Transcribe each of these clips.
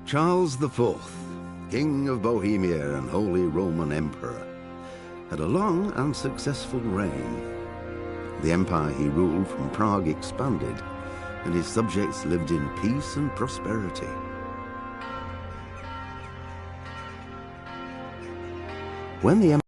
Charles IV, King of Bohemia and Holy Roman Emperor, had a long and successful reign. The empire he ruled from Prague expanded, and his subjects lived in peace and prosperity. When the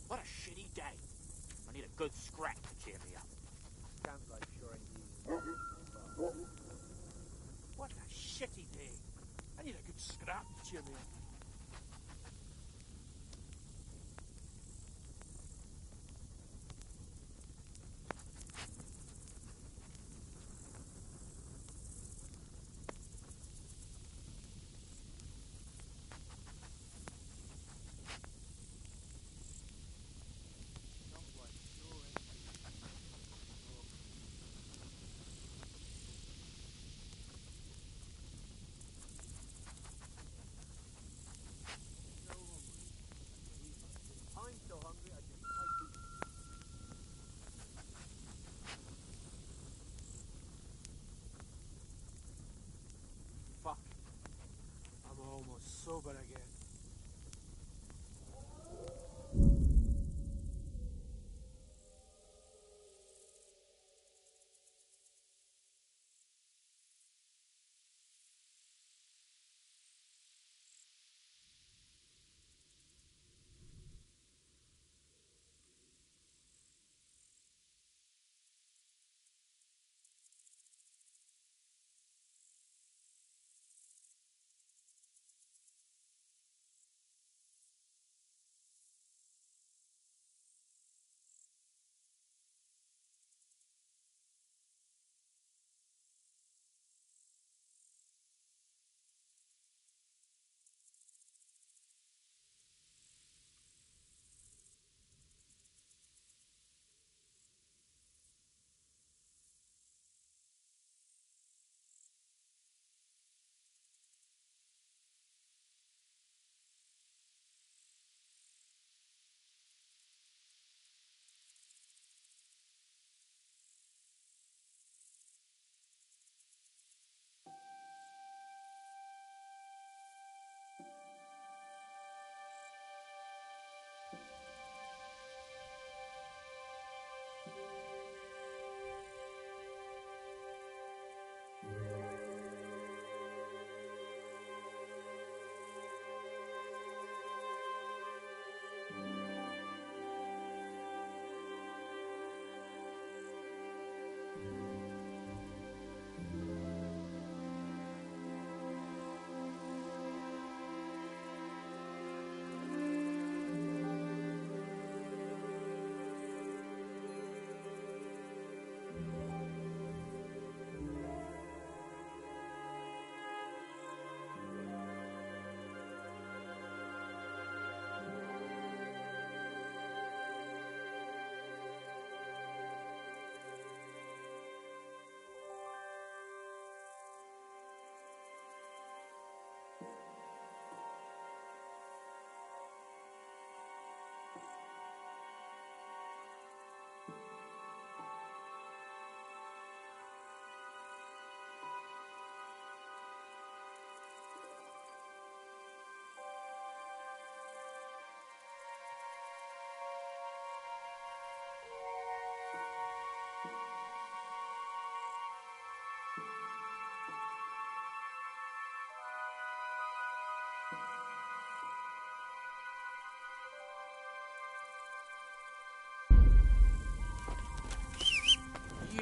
What a shitty day. I need a good scrap to cheer me up. Sounds like sure indeed. What a shitty day. I need a good scrap to cheer me up. I'm so hungry I can eat my food. Fuck. I'm almost sober again.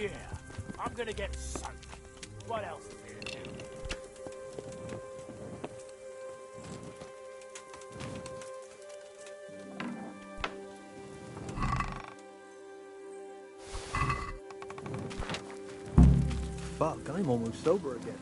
Yeah, I'm gonna get soaked. What else is there to do? Fuck, I'm almost sober again.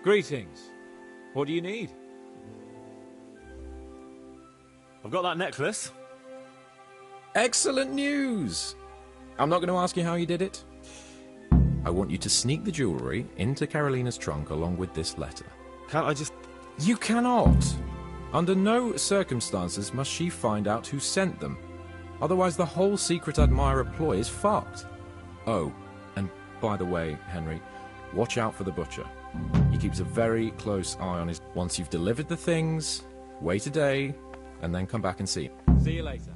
Greetings. What do you need? I've got that necklace. Excellent news! I'm not going to ask you how you did it. I want you to sneak the jewellery into Carolina's trunk along with this letter. Can't I just... You cannot! Under no circumstances must she find out who sent them. Otherwise the whole secret admirer ploy is fucked. Oh, and by the way, Henry, watch out for the butcher. He keeps a very close eye on his... Once you've delivered the things, wait a day, and then come back and see him. See you later.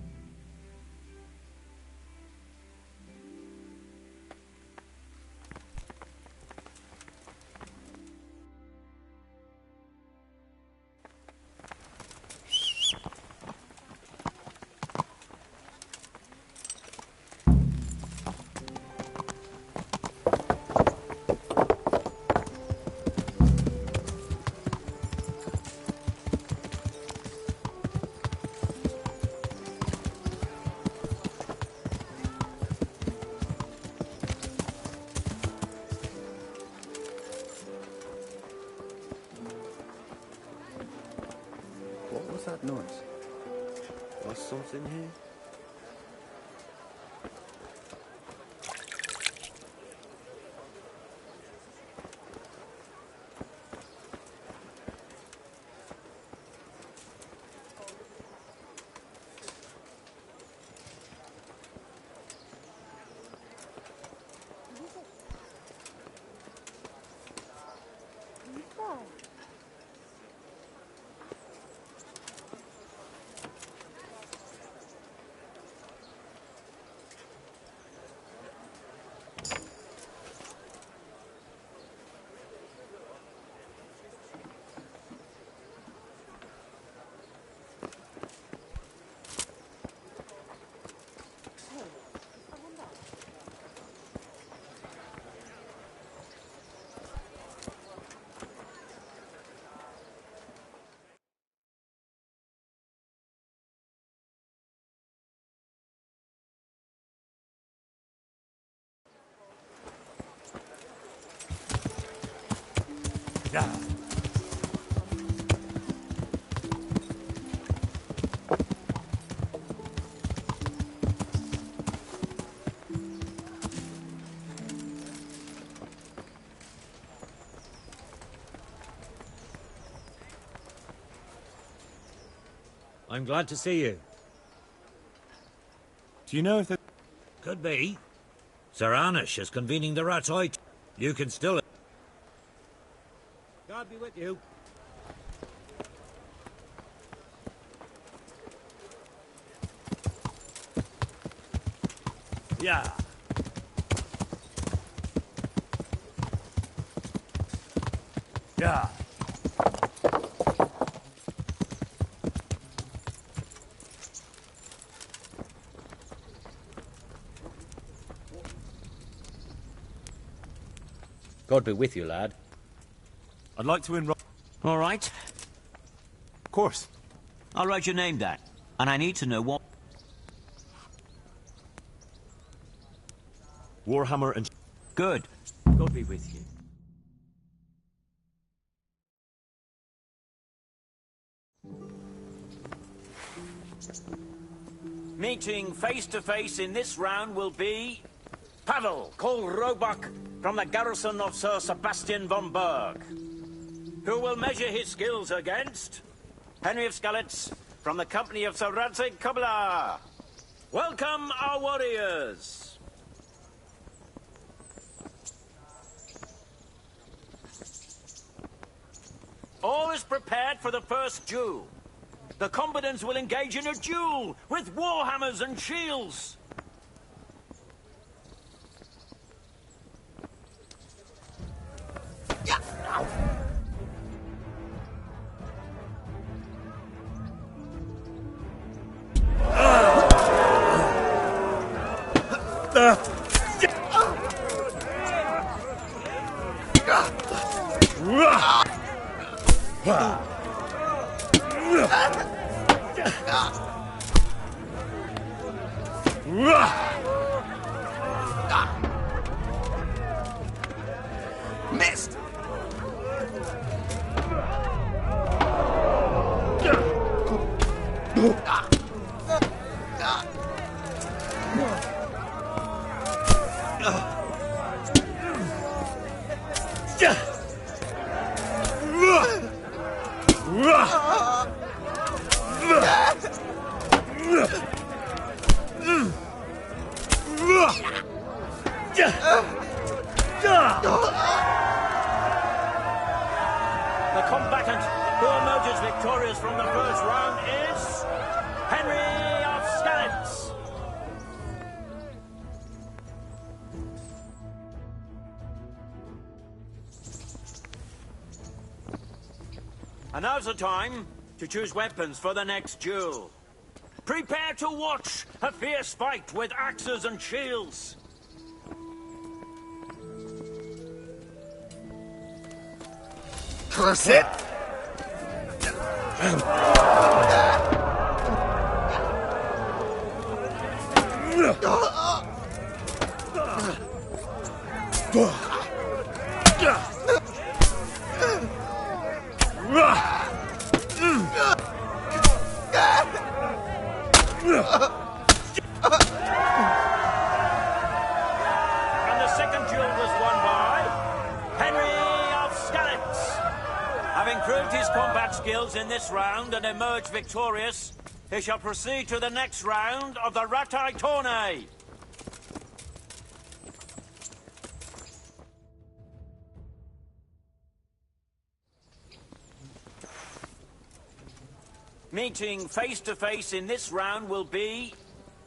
What was that noise? Was something here? Yeah. I'm glad to see you. Do you know if there... Could be. Sir Anish is convening the Ratite. You can still... God be with you. Yeah. Yeah. God be with you, lad. I'd like to enroll... All right. Of course. I'll write your name down. And I need to know what... Warhammer and... Good. God be with you. Meeting face to face in this round will be Pavel, called Roebuck, from the garrison of Sir Sebastian von Berg, who will measure his skills against Henry of Skalitz, from the company of Sir Radzig Kobyla. Welcome, our warriors. All is prepared for the first duel. The combatants will engage in a duel with warhammers and shields. Missed! The combatant who emerges victorious from the first round is Henry of Skalitz. And now's the time to choose weapons for the next duel. Prepare to watch a fierce fight with axes and shields. Curse it! And the second duel was won by Henry of Skalitz. Having proved his combat skills in this round and emerged victorious, he shall proceed to the next round of the Ratai Tourney. Meeting face to face in this round will be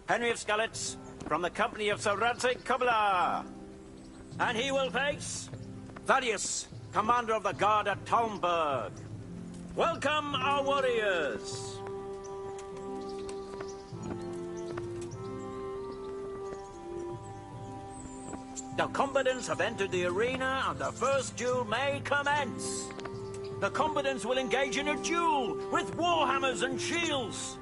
Henry of Skalitz from the company of Sir Radzig Kobyla. And he will face Thaddeus, commander of the guard at Talmberg. Welcome, our warriors. The combatants have entered the arena and the first duel may commence. The combatants will engage in a duel with warhammers and shields.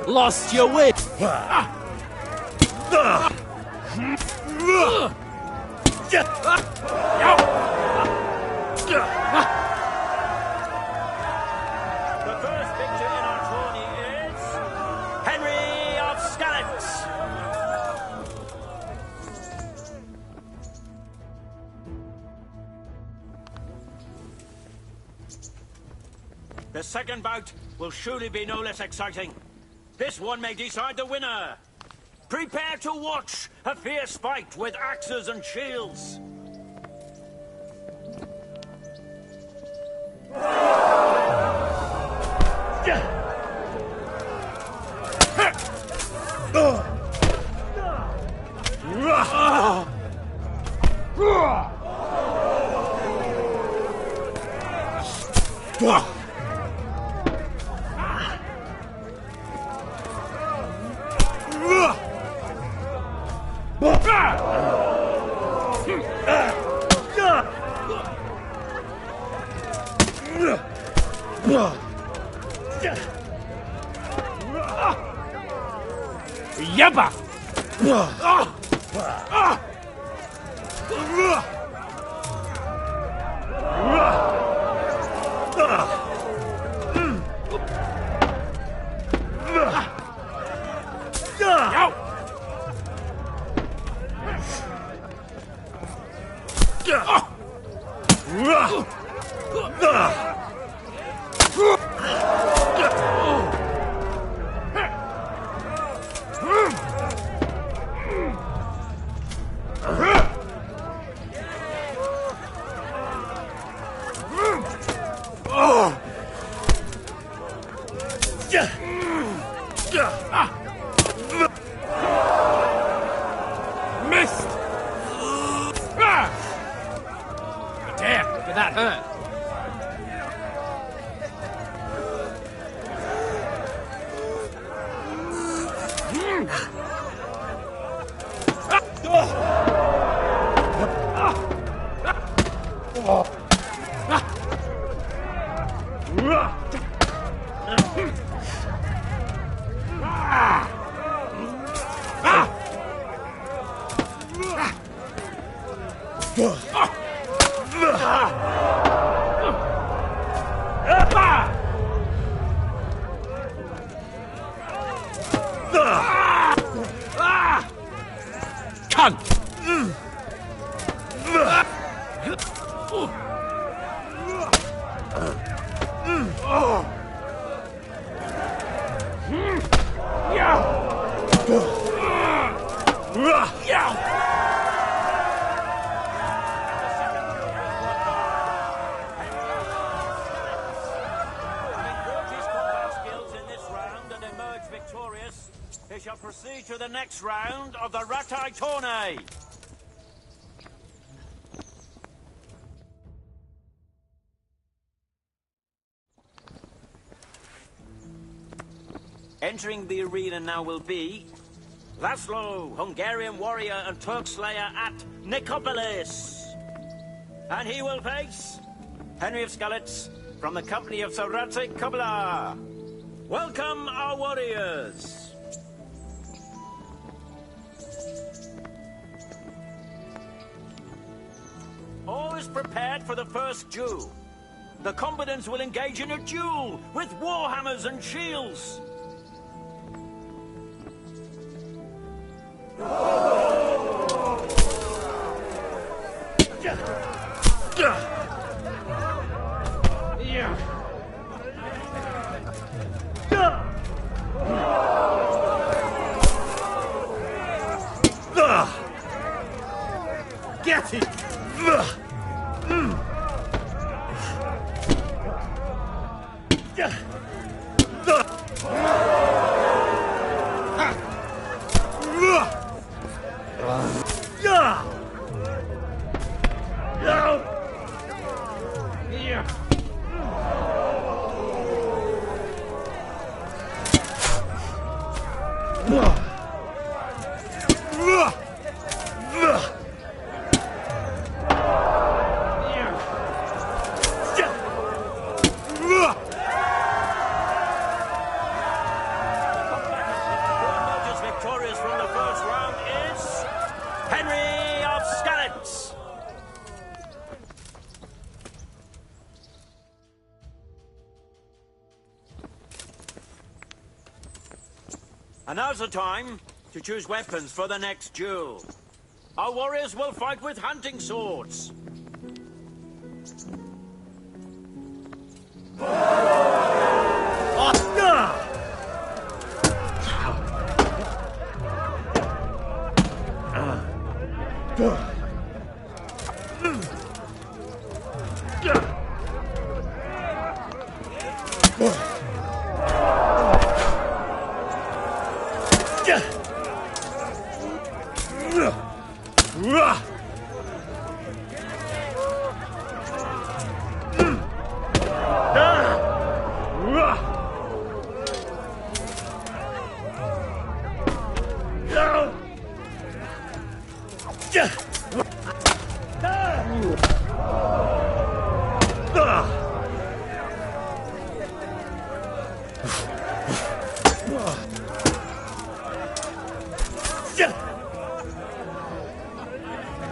Lost your wit. The first picture in our tourney is Henry of Skallets. The second bout will surely be no less exciting. This one may decide the winner. Prepare to watch a fierce fight with axes and shields. Yabba! Missed! Damn, look at that hurt. Cunt! They shall proceed to the next round of the Ratai Tourney. Entering the arena now will be Laszlo, Hungarian warrior and Turk slayer at Nicopolis. And he will face Henry of Skallets from the company of Saratsik Kubla. Welcome, our warriors. All is prepared for the first duel. The combatants will engage in a duel with warhammers and shields. Victorious from the first round is Henry of Scallops. And now's the time to choose weapons for the next duel. Our warriors will fight with hunting swords.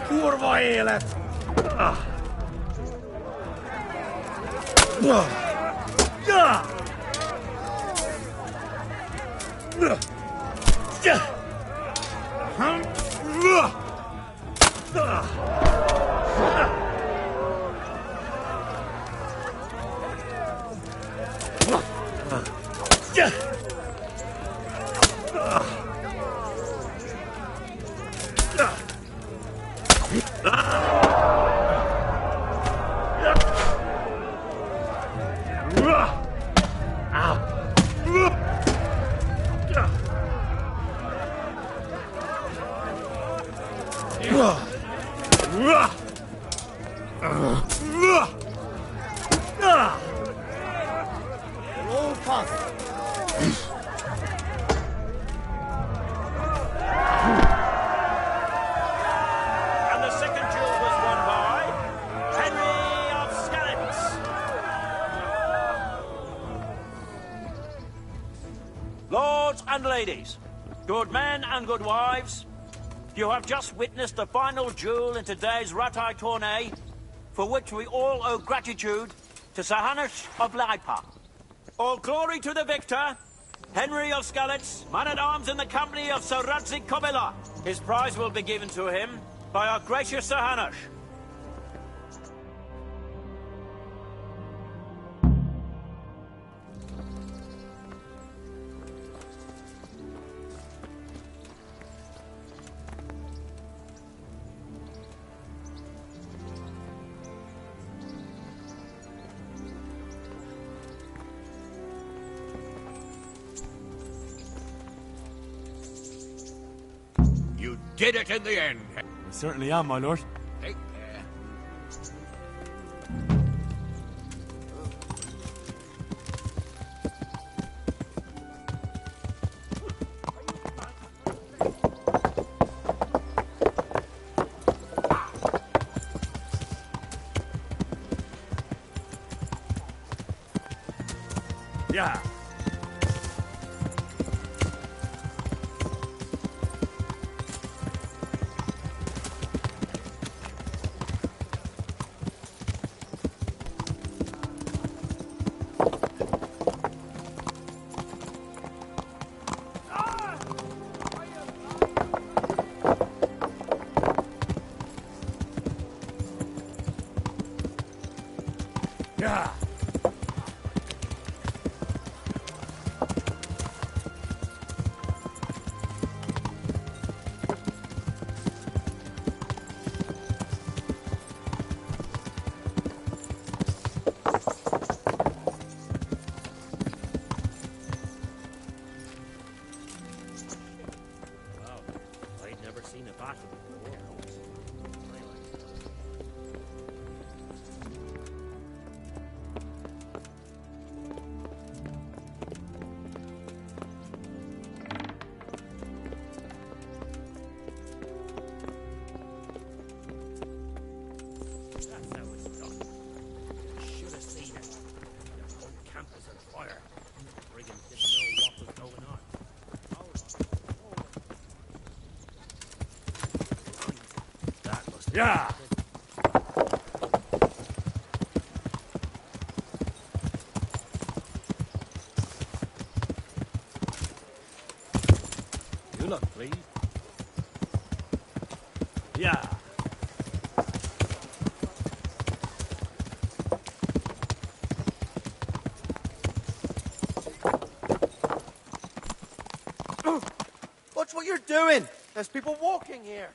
Kurva élet! And the second duel was won by Henry of Scallops. Lords and ladies, good men and good wives, you have just witnessed the final duel in today's Ratai tourney, for which we all owe gratitude to Sir Hanush of Laipa. All glory to the victor, Henry of Scallops, man-at-arms in the company of Sir Radzik Kobila. His prize will be given to him by our gracious Sir Hanush. You did it in the end. I certainly am, my lord. Take care. Yeah. Yeah. Yeah. You look pleased. Yeah. Watch what you're doing. There's people walking here.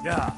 Yeah.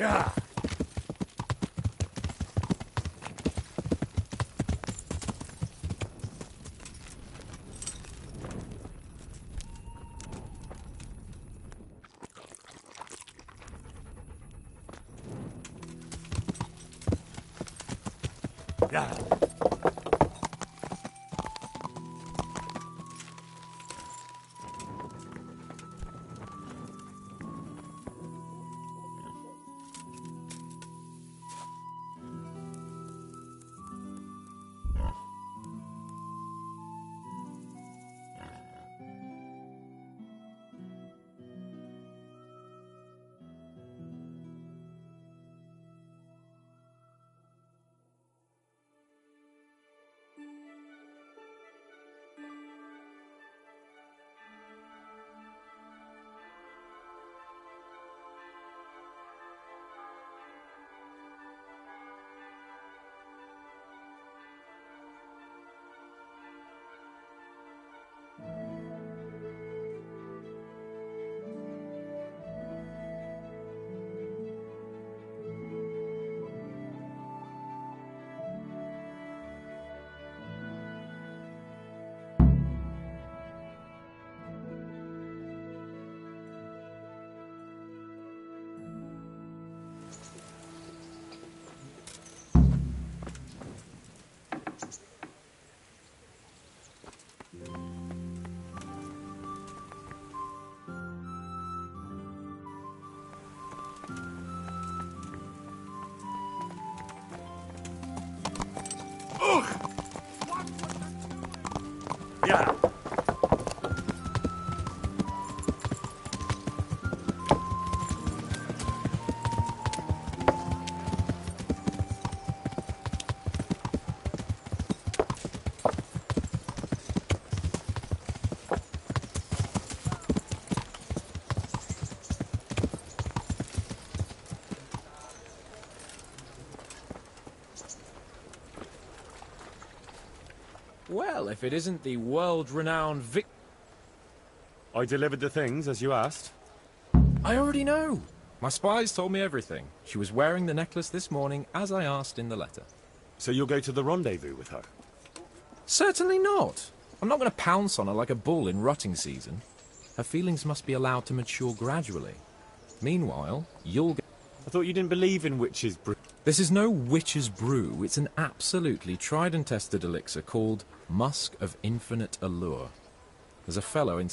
Yeah. Yeah. if it isn't the world-renowned Vic... I delivered the things as you asked. I already know. My spies told me everything. She was wearing the necklace this morning, as I asked in the letter. So you'll go to the rendezvous with her? Certainly not. I'm not going to pounce on her like a bull in rutting season. Her feelings must be allowed to mature gradually. Meanwhile, you'll get... I thought you didn't believe in witches' brew. This is no witch's brew. It's an absolutely tried and tested elixir called Musk of Infinite Allure. There's a fellow in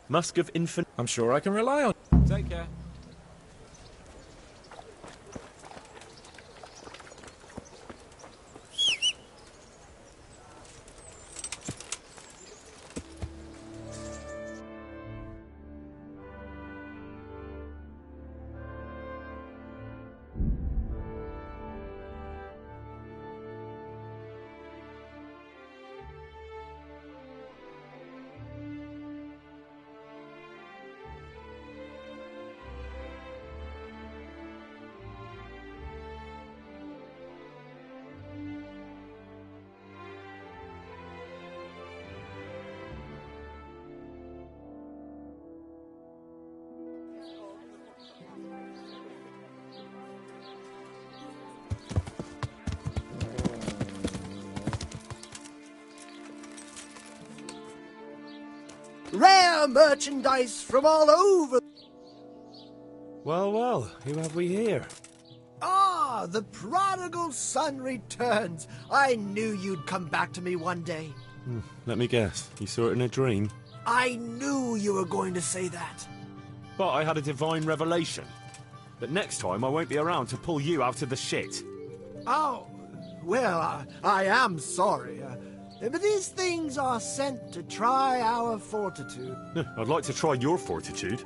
Musk of Infinite... I'm sure I can rely on... Take care. Rare merchandise from all over. Well, well, who have we here? Ah, the prodigal son returns. I knew you'd come back to me one day. Let me guess, you saw it in a dream? I knew you were going to say that. But I had a divine revelation. But next time I won't be around to pull you out of the shit. Oh, well, I am sorry. But these things are sent to try our fortitude. I'd like to try your fortitude.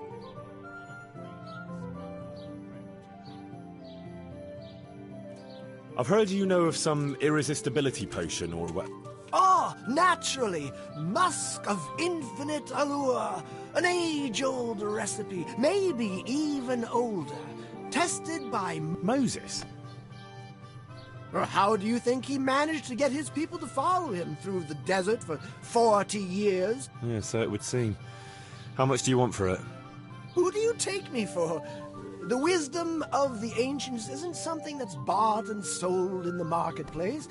I've heard you know of some irresistibility potion or what? Ah, naturally. Musk of Infinite Allure. An age-old recipe, maybe even older. Tested by Moses. How do you think he managed to get his people to follow him through the desert for 40 years? Yeah, so it would seem. How much do you want for it? Who do you take me for? The wisdom of the ancients isn't something that's bought and sold in the marketplace.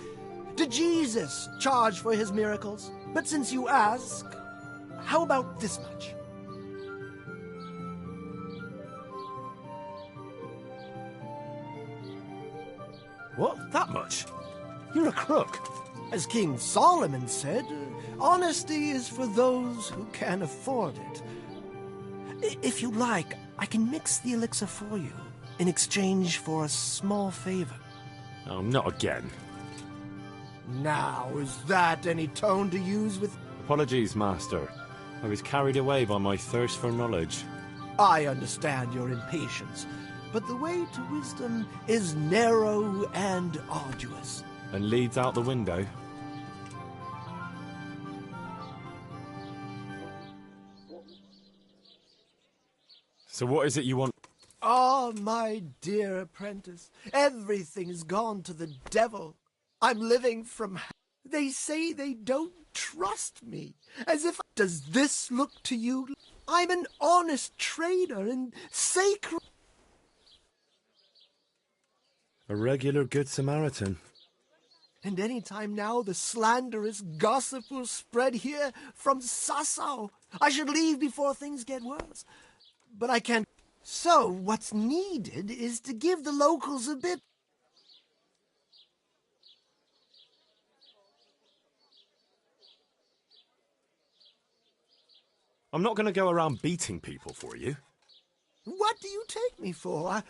Did Jesus charge for his miracles? But since you ask, how about this much? What? That much? You're a crook. As King Solomon said, honesty is for those who can afford it. If you like, I can mix the elixir for you in exchange for a small favor. Oh, not again. Now, is that any tone to use with... Apologies, Master. I was carried away by my thirst for knowledge. I understand your impatience, but the way to wisdom is narrow and arduous. And leads out the window. So what is it you want? Ah, my dear apprentice, everything's gone to the devil. I'm living from... They say they don't trust me. As if... Does this look to you? I'm an honest trader in sacred... A regular good Samaritan. And any time now the slanderous gossip will spread here from Sassau. I should leave before things get worse. But I can't... So, what's needed is to give the locals a bit... I'm not going to go around beating people for you. What do you take me for? I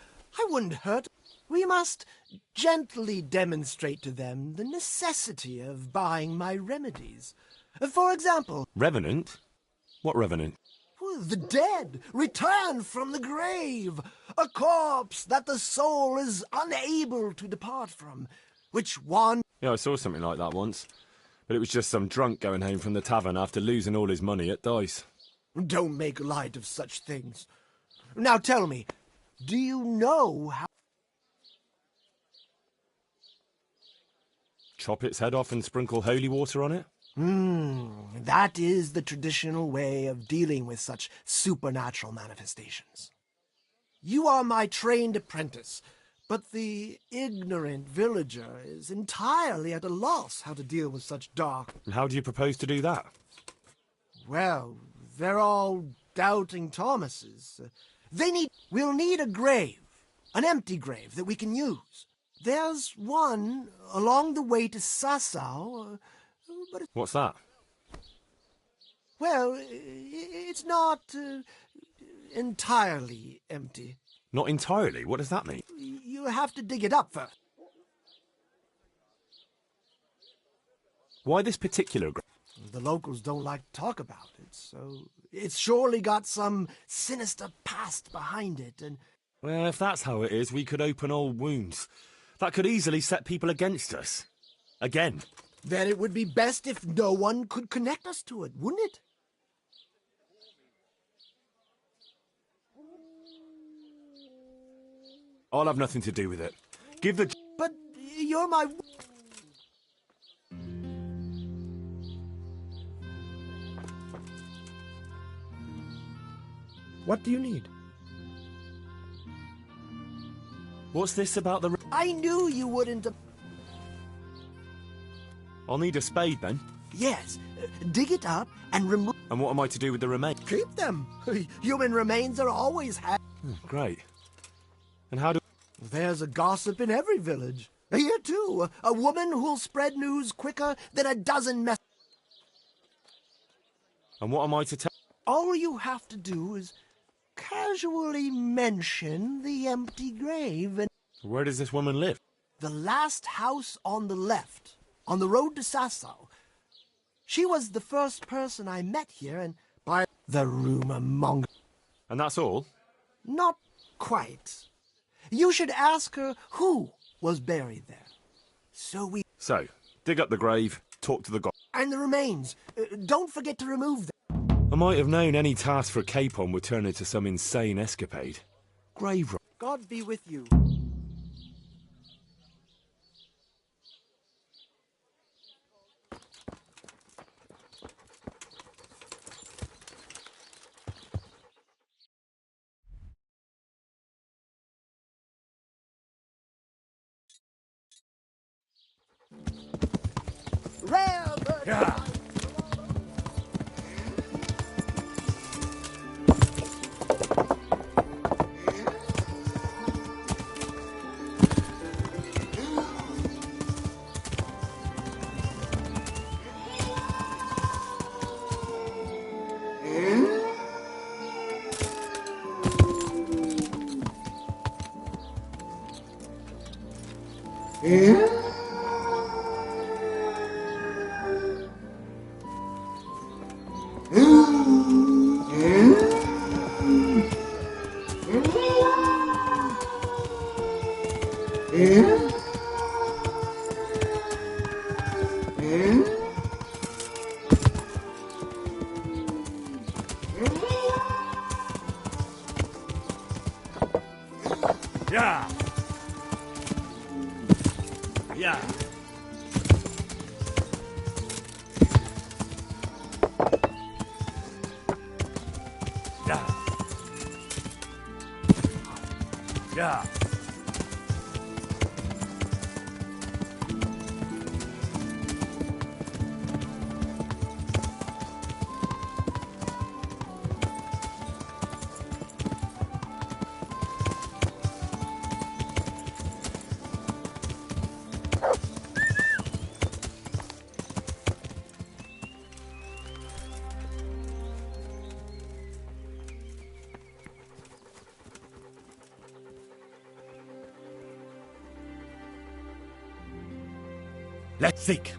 wouldn't hurt. We must gently demonstrate to them the necessity of buying my remedies. For example... Revenant? What revenant? The dead return from the grave. A corpse that the soul is unable to depart from. Which one... Yeah, I saw something like that once. But it was just some drunk going home from the tavern after losing all his money at dice. Don't make light of such things. Now tell me, do you know how... Chop its head off and sprinkle holy water on it? That is the traditional way of dealing with such supernatural manifestations. You are my trained apprentice, but the ignorant villager is entirely at a loss how to deal with such dark... And how do you propose to do that? Well, they're all doubting Thomases. We'll need a grave, an empty grave that we can use. There's one along the way to Sasau, but... What's that? Well, it's not entirely empty. Not entirely? What does that mean? You have to dig it up first. Why this particular grave? The locals don't like to talk about it, so it's surely got some sinister past behind it, and... Well, if that's how it is, we could open old wounds. That could easily set people against us. Again. Then it would be best if no one could connect us to it, wouldn't it? I'll have nothing to do with it. Give the... But you're my... What do you need? What's this about the... I knew you wouldn't... I'll need a spade, then. Yes. Dig it up and remove... And what am I to do with the remains? Keep them. Human remains are always Great. And how do... There's a gossip in every village. Here, too. A woman who'll spread news quicker than a dozen mess... And what am I to tell... All you have to do is casually mention the empty grave and... Where does this woman live? The last house on the left, on the road to Sasau. She was the first person I met here, and by the rumor monger... And that's all? Not quite. You should ask her who was buried there. So, dig up the grave, talk to the god... And the remains. Don't forget to remove them. I might have known any task for Capon would turn into some insane escapade. Grave... God be with you. Yeah. Yeah. Yeah. Yeah. Yeah. Let's seek.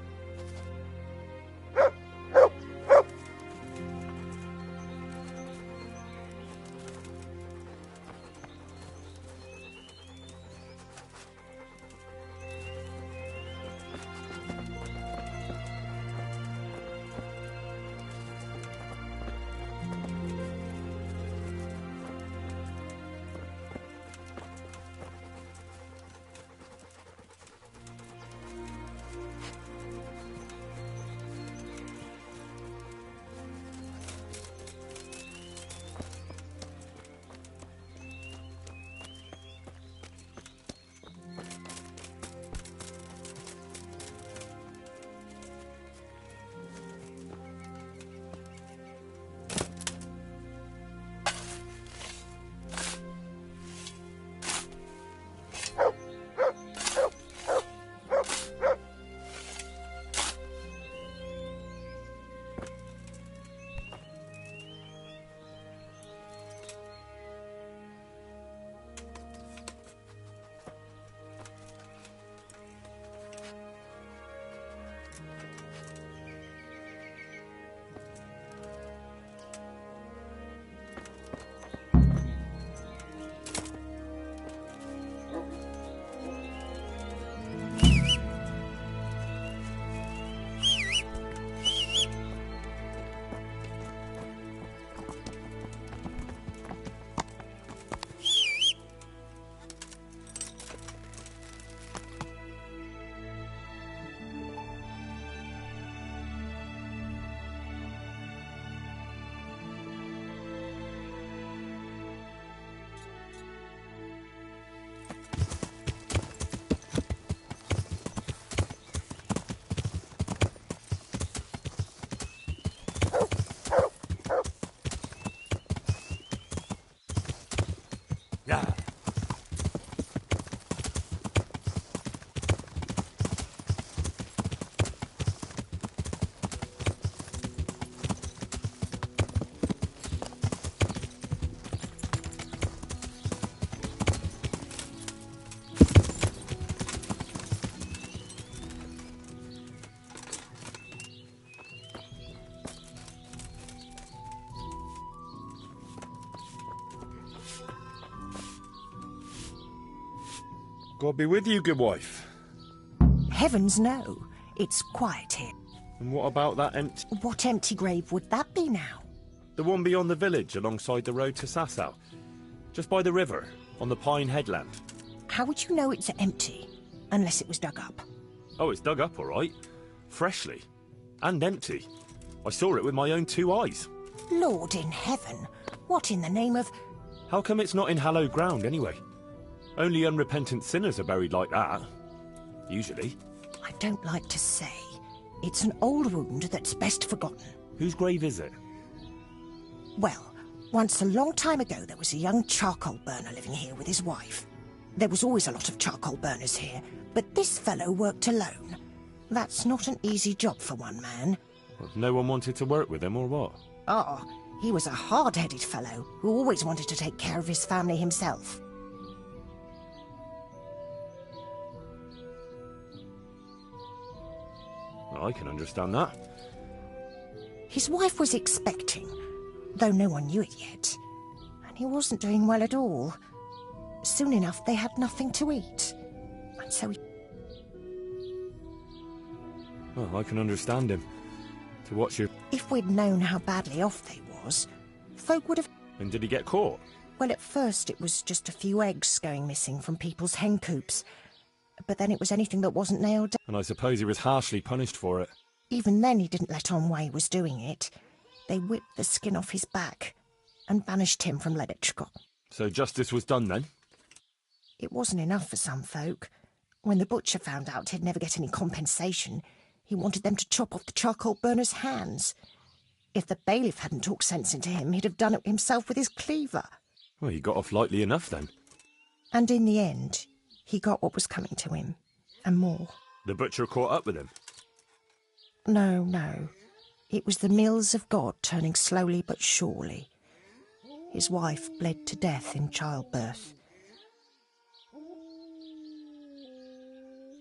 God be with you, good wife. Heavens no. It's quiet here. And what about that empty... What empty grave would that be now? The one beyond the village, alongside the road to Sasau. Just by the river, on the Pine Headland. How would you know it's empty? Unless it was dug up. Oh, it's dug up, all right. Freshly. And empty. I saw it with my own 2 eyes. Lord in heaven. What in the name of... How come it's not in hallowed ground, anyway? Only unrepentant sinners are buried like that. Usually. I don't like to say. It's an old wound that's best forgotten. Whose grave is it? Well, once a long time ago there was a young charcoal burner living here with his wife. There was always a lot of charcoal burners here, but this fellow worked alone. That's not an easy job for one man. Well, no one wanted to work with him, or what? Oh, he was a hard-headed fellow who always wanted to take care of his family himself. I can understand that. His wife was expecting, though no one knew it yet. And he wasn't doing well at all. Soon enough, they had nothing to eat. And so he... Well, I can understand him. To watch your... If we'd known how badly off they was, folk would have... And did he get caught? Well, at first it was just a few eggs going missing from people's hen coops. But then it was anything that wasn't nailed down. And I suppose he was harshly punished for it. Even then he didn't let on why he was doing it. They whipped the skin off his back and banished him from Leditchcott. So justice was done then? It wasn't enough for some folk. When the butcher found out he'd never get any compensation, he wanted them to chop off the charcoal burner's hands. If the bailiff hadn't talked sense into him, he'd have done it himself with his cleaver. Well, he got off lightly enough then. And in the end, he got what was coming to him, and more. The butcher caught up with him? No, no. It was the mills of God turning slowly but surely. His wife bled to death in childbirth.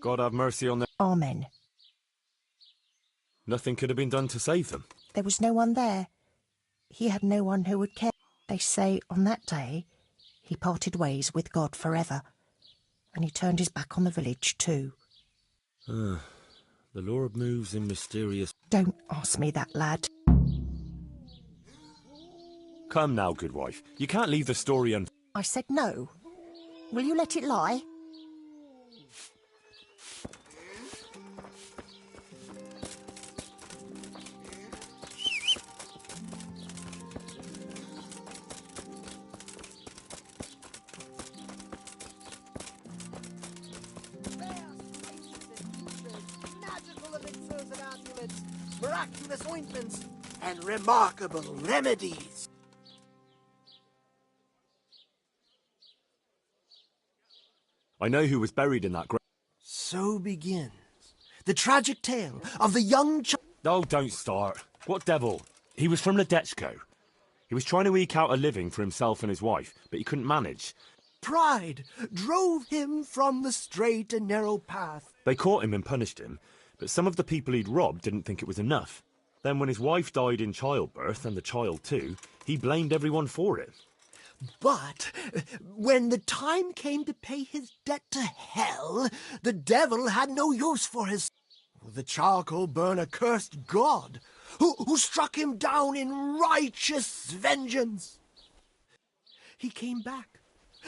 God have mercy on them. Amen. Nothing could have been done to save them. There was no one there. He had no one who would care. They say on that day he parted ways with God forever. And he turned his back on the village too. The Lord moves in mysterious... Don't ask me that, lad. Come now, good wife. You can't leave the story un... I said no. Will you let it lie? Miraculous ointments and remarkable remedies. I know who was buried in that grave. So begins the tragic tale of the young child. Oh, don't start. What devil? He was from Ledetchko. He was trying to eke out a living for himself and his wife, but he couldn't manage. Pride drove him from the straight and narrow path. They caught him and punished him, but some of the people he'd robbed didn't think it was enough. Then when his wife died in childbirth, and the child too, he blamed everyone for it. But when the time came to pay his debt to hell, the devil had no use for his... The charcoal burner cursed God, who struck him down in righteous vengeance. He came back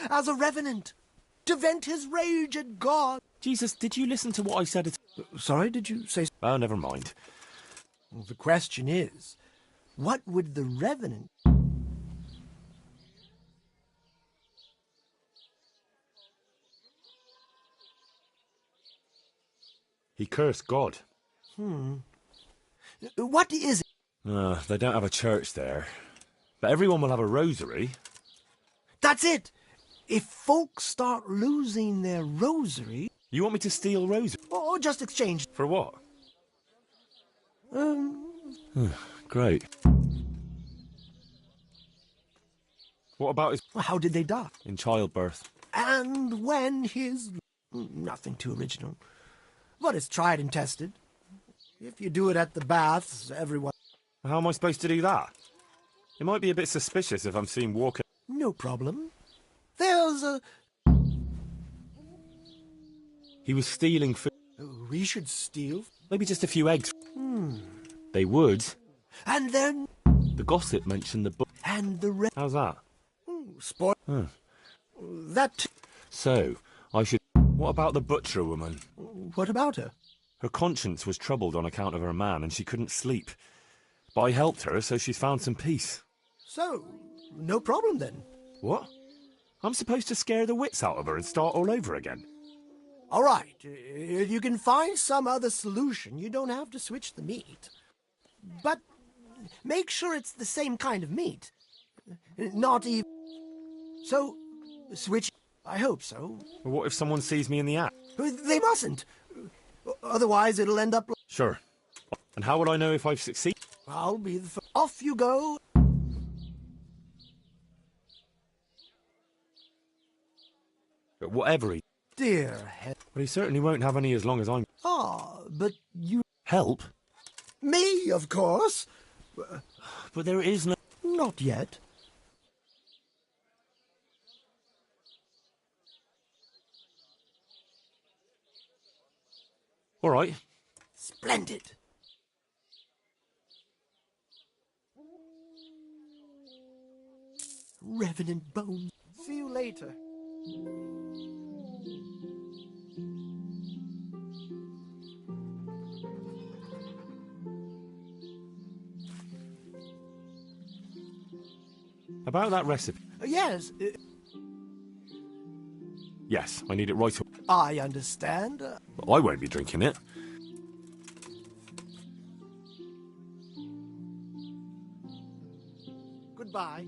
as a revenant to vent his rage at God. Jesus, did you listen to what I said? Sorry, did you say... Oh, never mind. Well, the question is, what would the revenant... He cursed God. What is it? They don't have a church there. But everyone will have a rosary. That's it! If folks start losing their rosary... You want me to steal rosary? Or just exchange... For what? Great. What about his... How did they die? In childbirth. And when his... Nothing too original. But it's tried and tested. If you do it at the baths, everyone... How am I supposed to do that? It might be a bit suspicious if I'm seen walking... No problem. There's a... He was stealing food. We should steal. Maybe just a few eggs. They would. And then... The gossip mentioned the book. And the rest... How's that? Spoil... Huh. That... So, I should... What about the butcher woman? What about her? Her conscience was troubled on account of her man, and she couldn't sleep. But I helped her, so she's found some peace. So, no problem then. What? I'm supposed to scare the wits out of her and start all over again? All right. If you can find some other solution, you don't have to switch the meat. But make sure it's the same kind of meat. Not even... So, switch... I hope so. Well, what if someone sees me in the act? They mustn't. Otherwise, it'll end up... Sure. And how would I know if I've succeeded? I'll be the first. Off you go. But whatever he... Dear head. But he certainly won't have any as long as I'm... But you... Help? Me, of course. But there is no... Not yet. All right. Splendid. Revenant bones. See you later. About that recipe. Yes. Yes, I need it right away. I understand. But I won't be drinking it. Goodbye.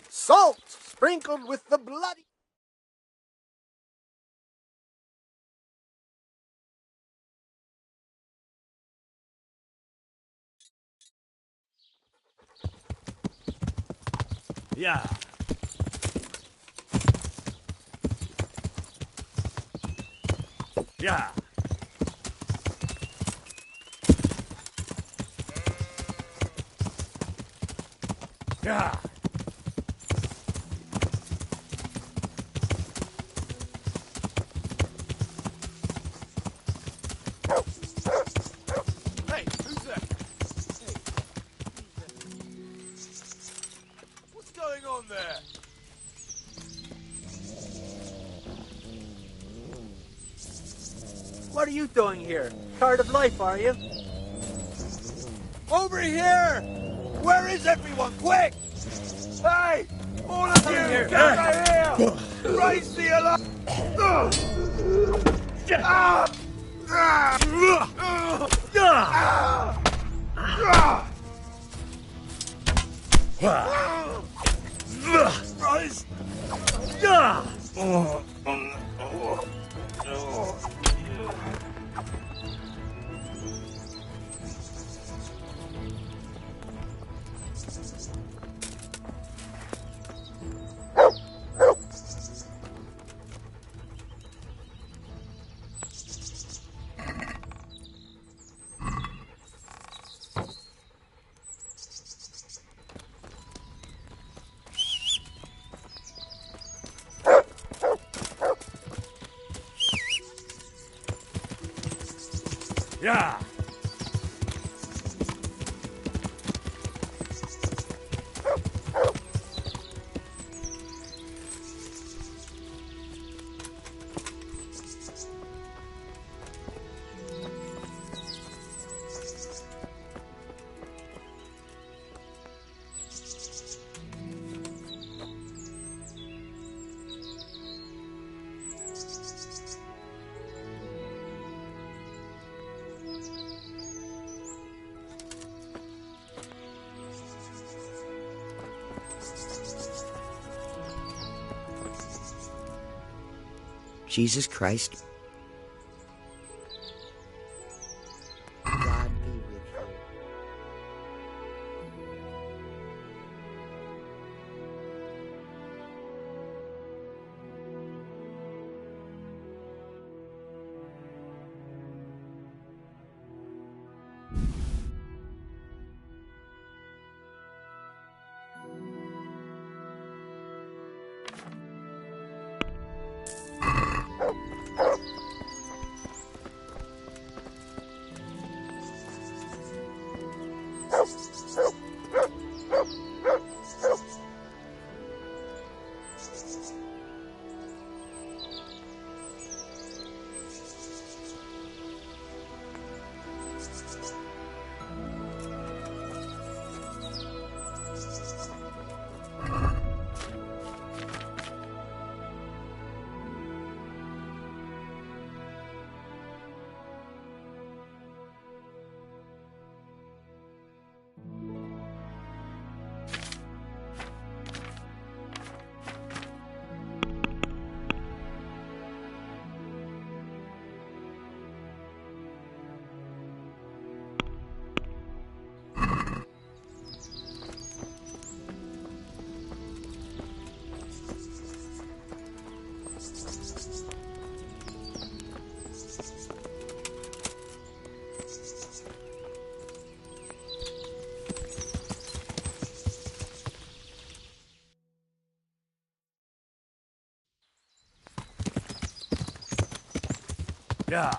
Salt sprinkled with the bloody... Yeah. Yeah. Yeah. Hey, who's that? Hey. What's going on there? What are you doing here? Tired of life, are you? Over here! Where is everyone? Quick! Hey! All of you! here. Get over here! Raise the alarm! Rise! Yeah! Jesus Christ. God be with you. Yeah.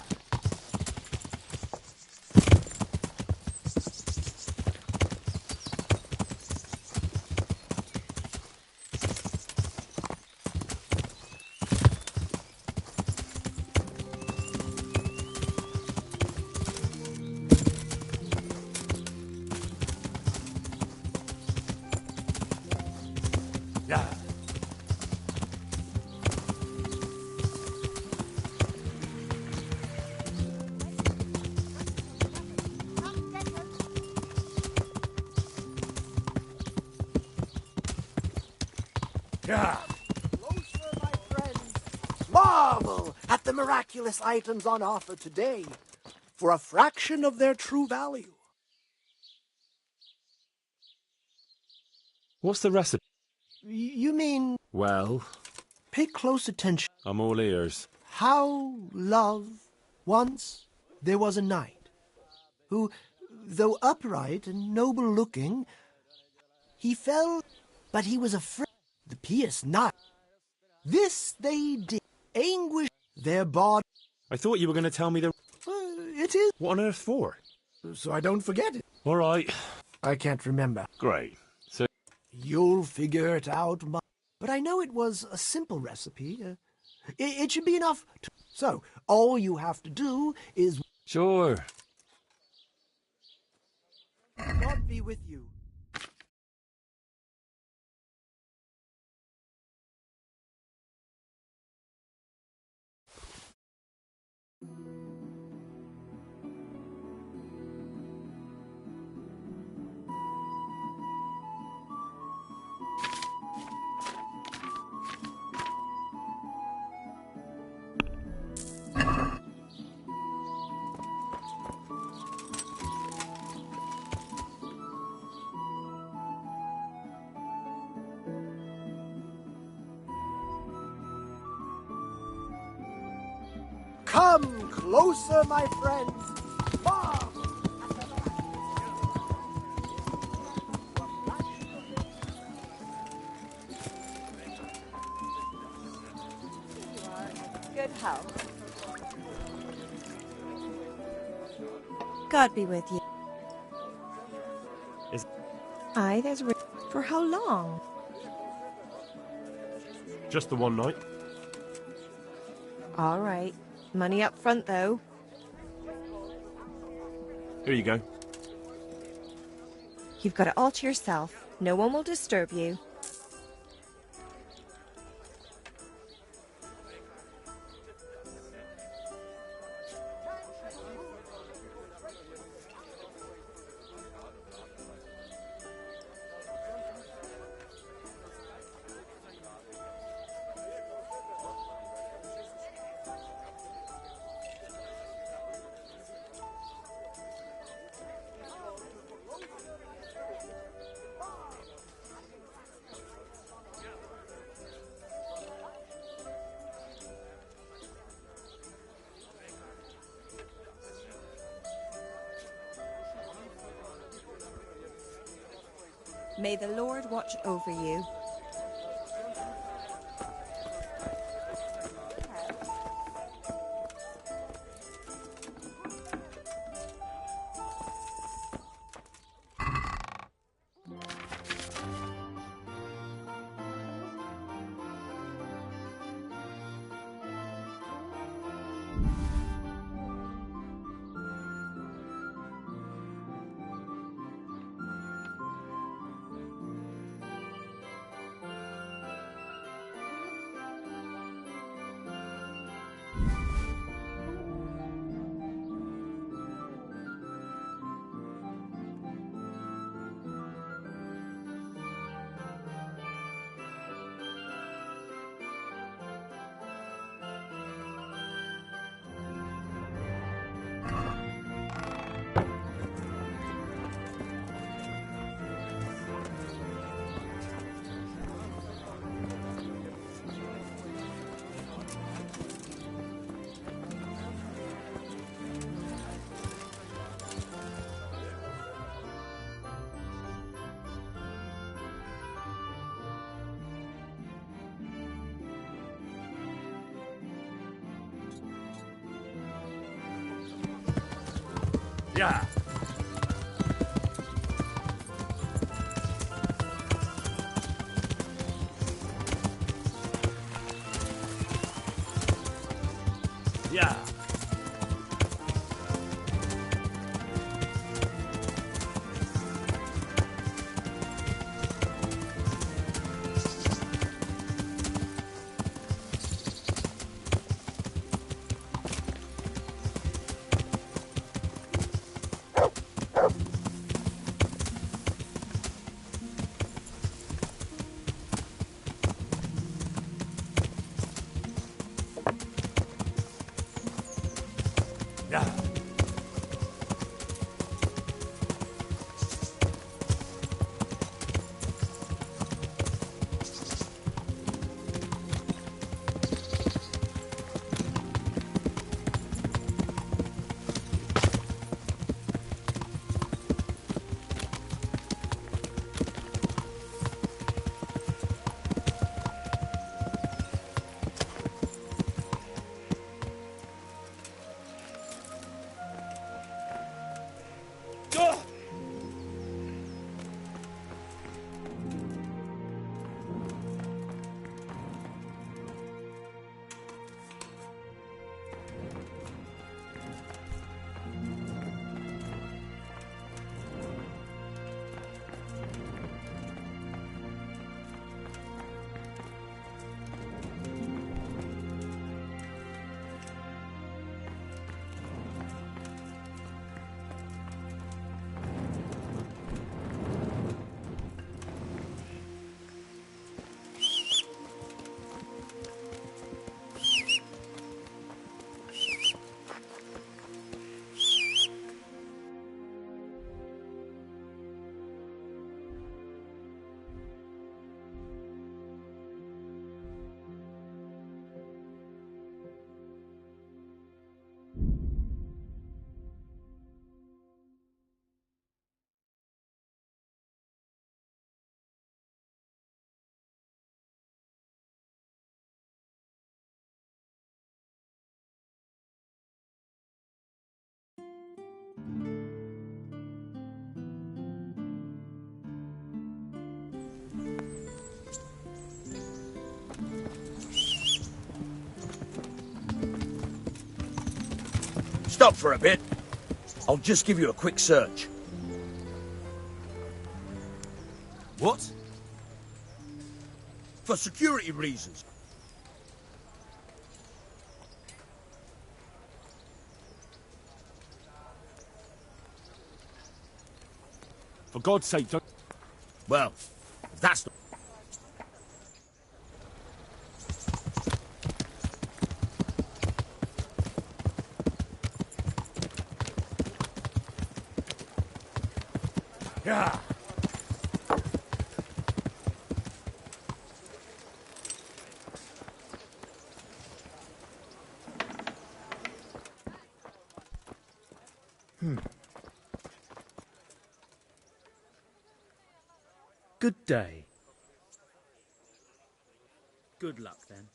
Yeah. Yeah. Closer, my friends. Marvel at the miraculous items on offer today for a fraction of their true value. What's the recipe? You mean, Well, pay close attention. I'm all ears. How love once there was a knight who, though upright and noble looking, he fell, but he was afraid. The pious knight. This they did, anguish their body. I thought you were going to tell me the... It is. What on earth for? So I don't forget it. All right. I can't remember. Great. So... You'll figure it out, but I know it was a simple recipe. It should be enough. So, all you have to do is... Sure. God be with you. Come closer, my friends. Good health. God be with you. Aye, there's... For how long? Just the one night. All right. Money up front, though. Here you go. You've got it all to yourself. No one will disturb you. May the Lord watch over you. Yeah. Yeah. Yeah. Stop for a bit. I'll just give you a quick search. What? For security reasons. For God's sake, don't... Well, that's the... Yeah. Good day. Good luck, then.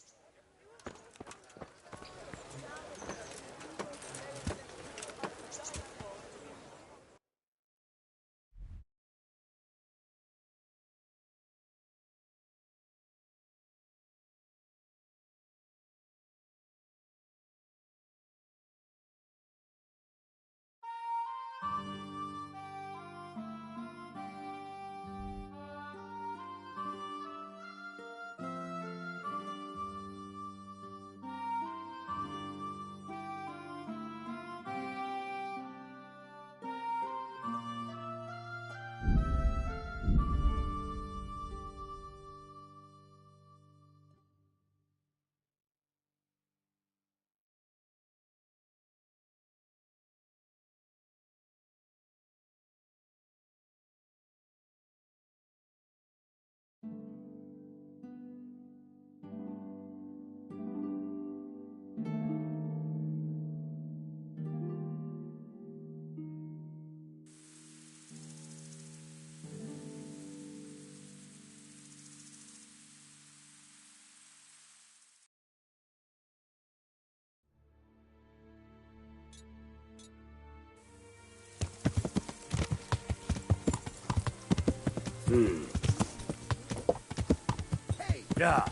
Yeah.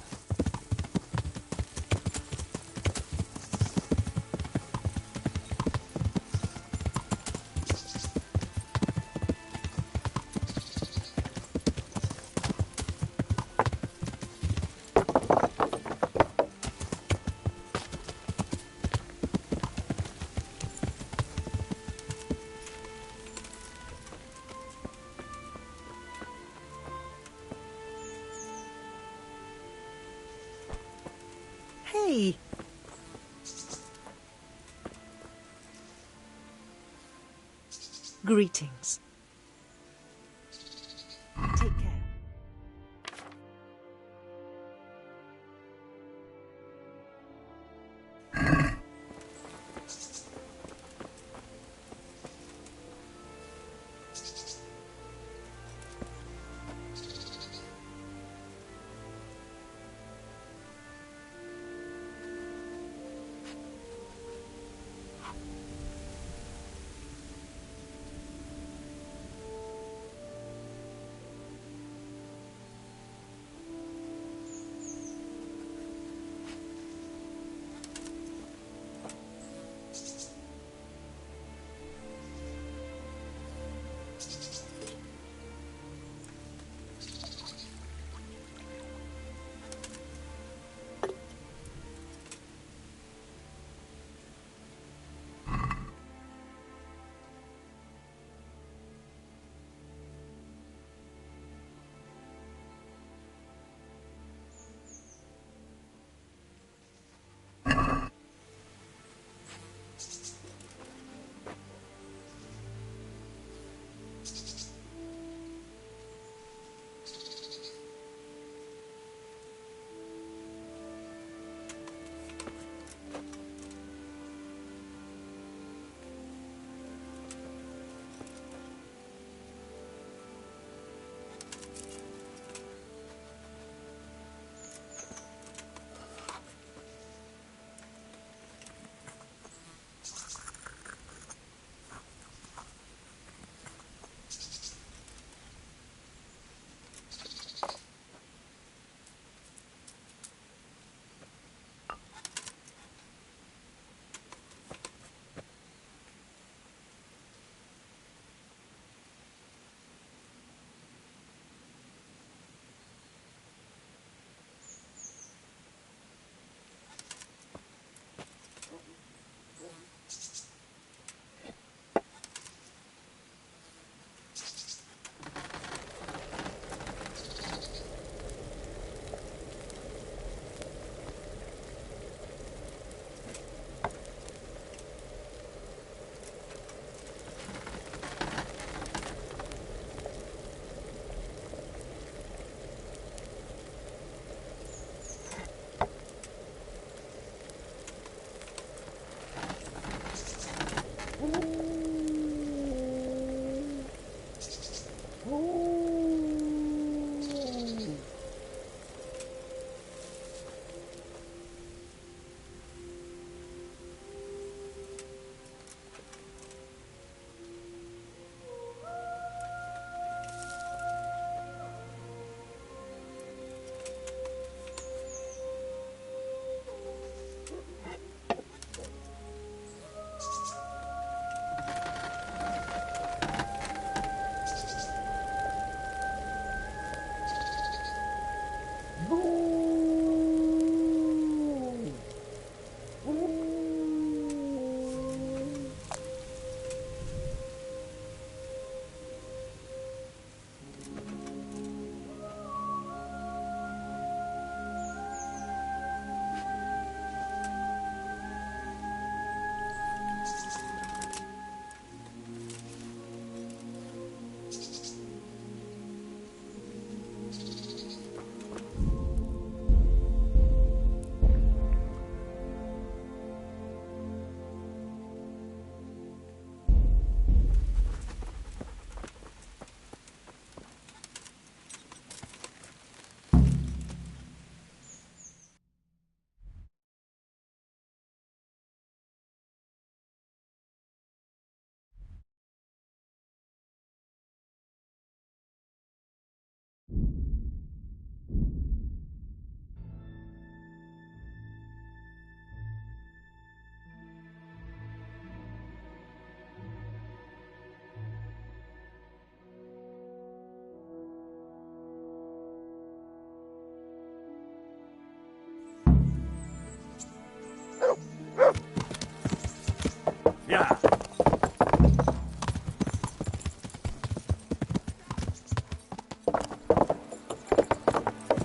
Hey! Greetings. Take care.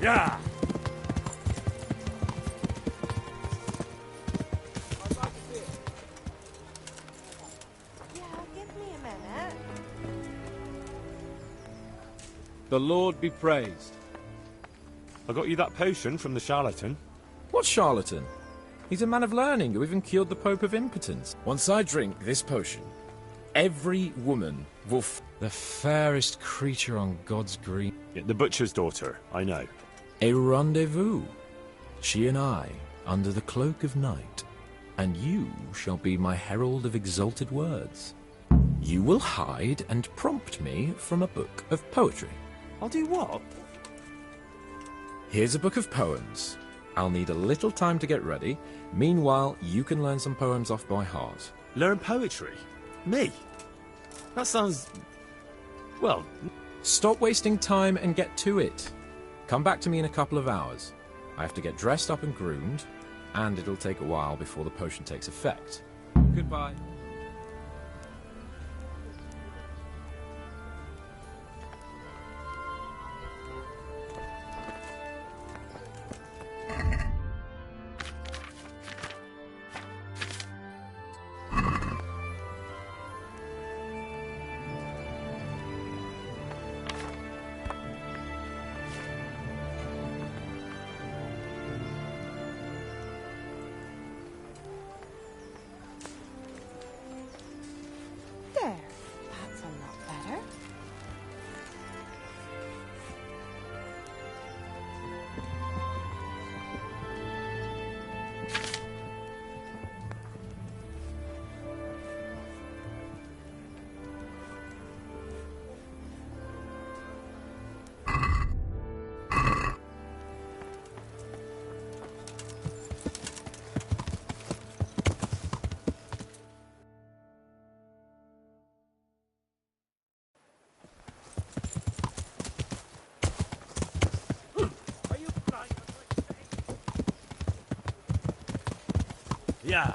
Yeah! Yeah, give me a minute. The Lord be praised. I got you that potion from the charlatan. What charlatan? He's a man of learning who even cured the Pope of impotence. Once I drink this potion, every woman will the fairest creature on God's green. Yeah, the butcher's daughter, I know. A rendezvous. She and I, under the cloak of night. And you shall be my herald of exalted words. You will hide and prompt me from a book of poetry. I'll do what? Here's a book of poems. I'll need a little time to get ready. Meanwhile, you can learn some poems off by heart. Learn poetry? Me? That sounds... well... Stop wasting time and get to it. Come back to me in a couple of hours. I have to get dressed up and groomed, and it'll take a while before the potion takes effect. Goodbye. There. That's a lot better. Yeah!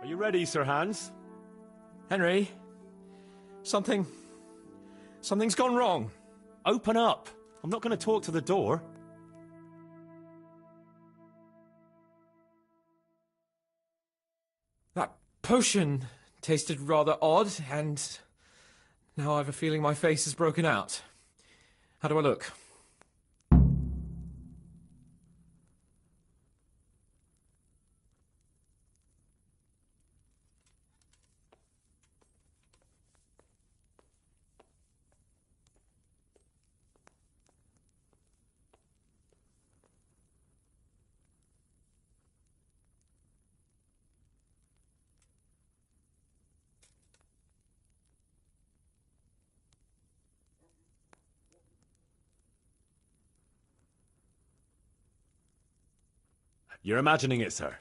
Are you ready, Sir Hans? Henry, something's gone wrong. Open up! I'm not going to talk to the door. That potion tasted rather odd, and now I have a feeling my face is broken out. How do I look? You're imagining it, sir.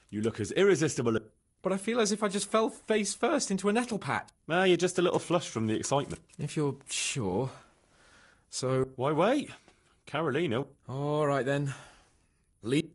You look as irresistible as... But I feel as if I just fell face first into a nettle pat. Well, you're just a little flushed from the excitement. If you're sure. So... Why wait? Carolina. All right, then. Leave...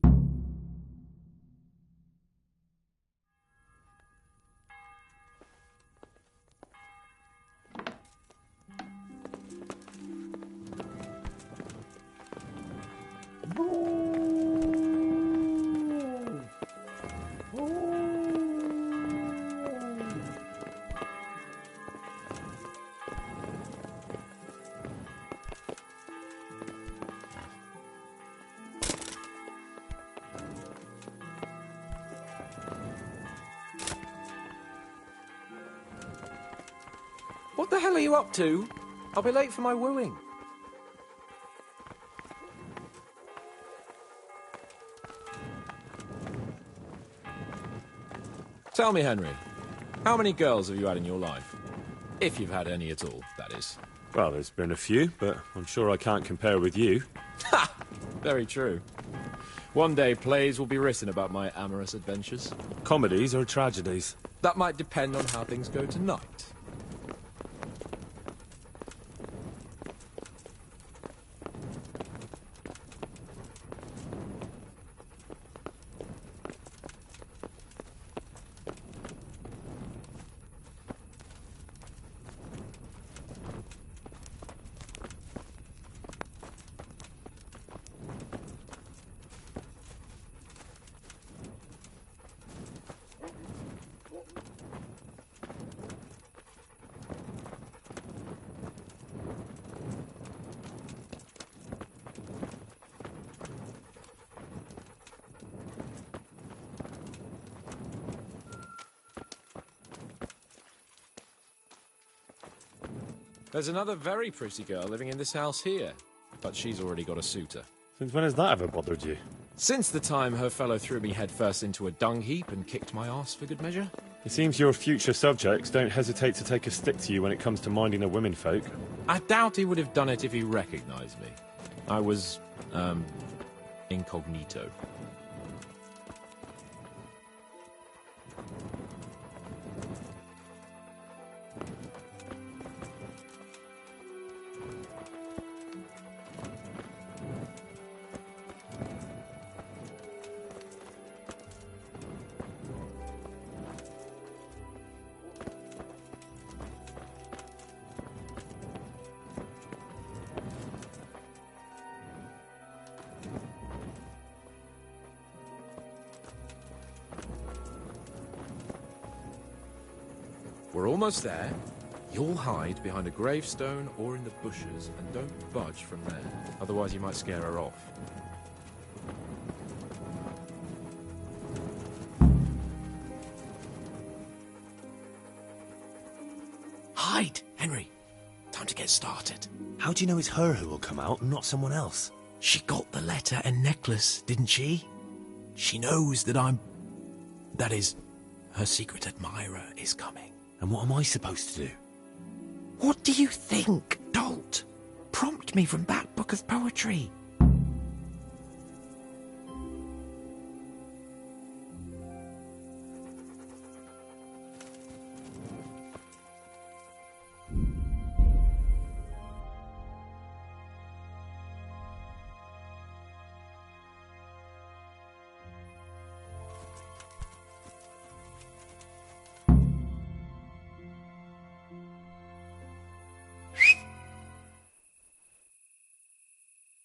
What the hell are you up to? I'll be late for my wooing. Tell me, Henry, how many girls have you had in your life? If you've had any at all, that is. Well, there's been a few, but I'm sure I can't compare with you. Ha! Very true. One day plays will be written about my amorous adventures. Comedies or tragedies? That might depend on how things go tonight. There's another very pretty girl living in this house here, but she's already got a suitor. Since when has that ever bothered you? Since the time her fellow threw me headfirst into a dung heap and kicked my arse for good measure. It seems your future subjects don't hesitate to take a stick to you when it comes to minding the womenfolk. I doubt he would have done it if he recognized me. I was, incognito. We're almost there. You'll hide behind a gravestone or in the bushes and don't budge from there. Otherwise you might scare her off. Hide, Henry. Time to get started. How do you know it's her who will come out and not someone else? She got the letter and necklace, didn't she? She knows that that is, her secret admirer is coming. And what am I supposed to do? What do you think, dolt? Prompt me from that book of poetry.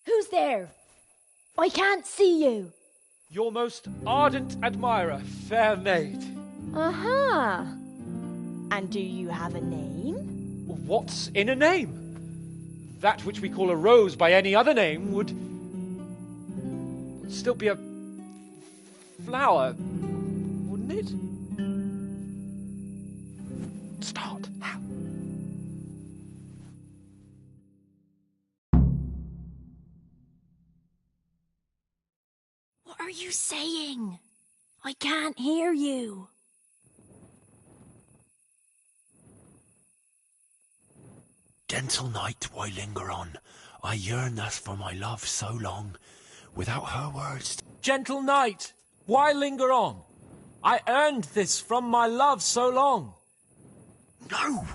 Who's there? I can't see you. Your most ardent admirer, fair maid. Uh-huh. And do you have a name? What's in a name? That which we call a rose by any other name would still be a flower, wouldn't it? Start. How? What are you saying? I can't hear you. Gentle night, why linger on? I yearn thus for my love so long. without her words. Gentle knight, why linger on? I earned this from my love so long. No!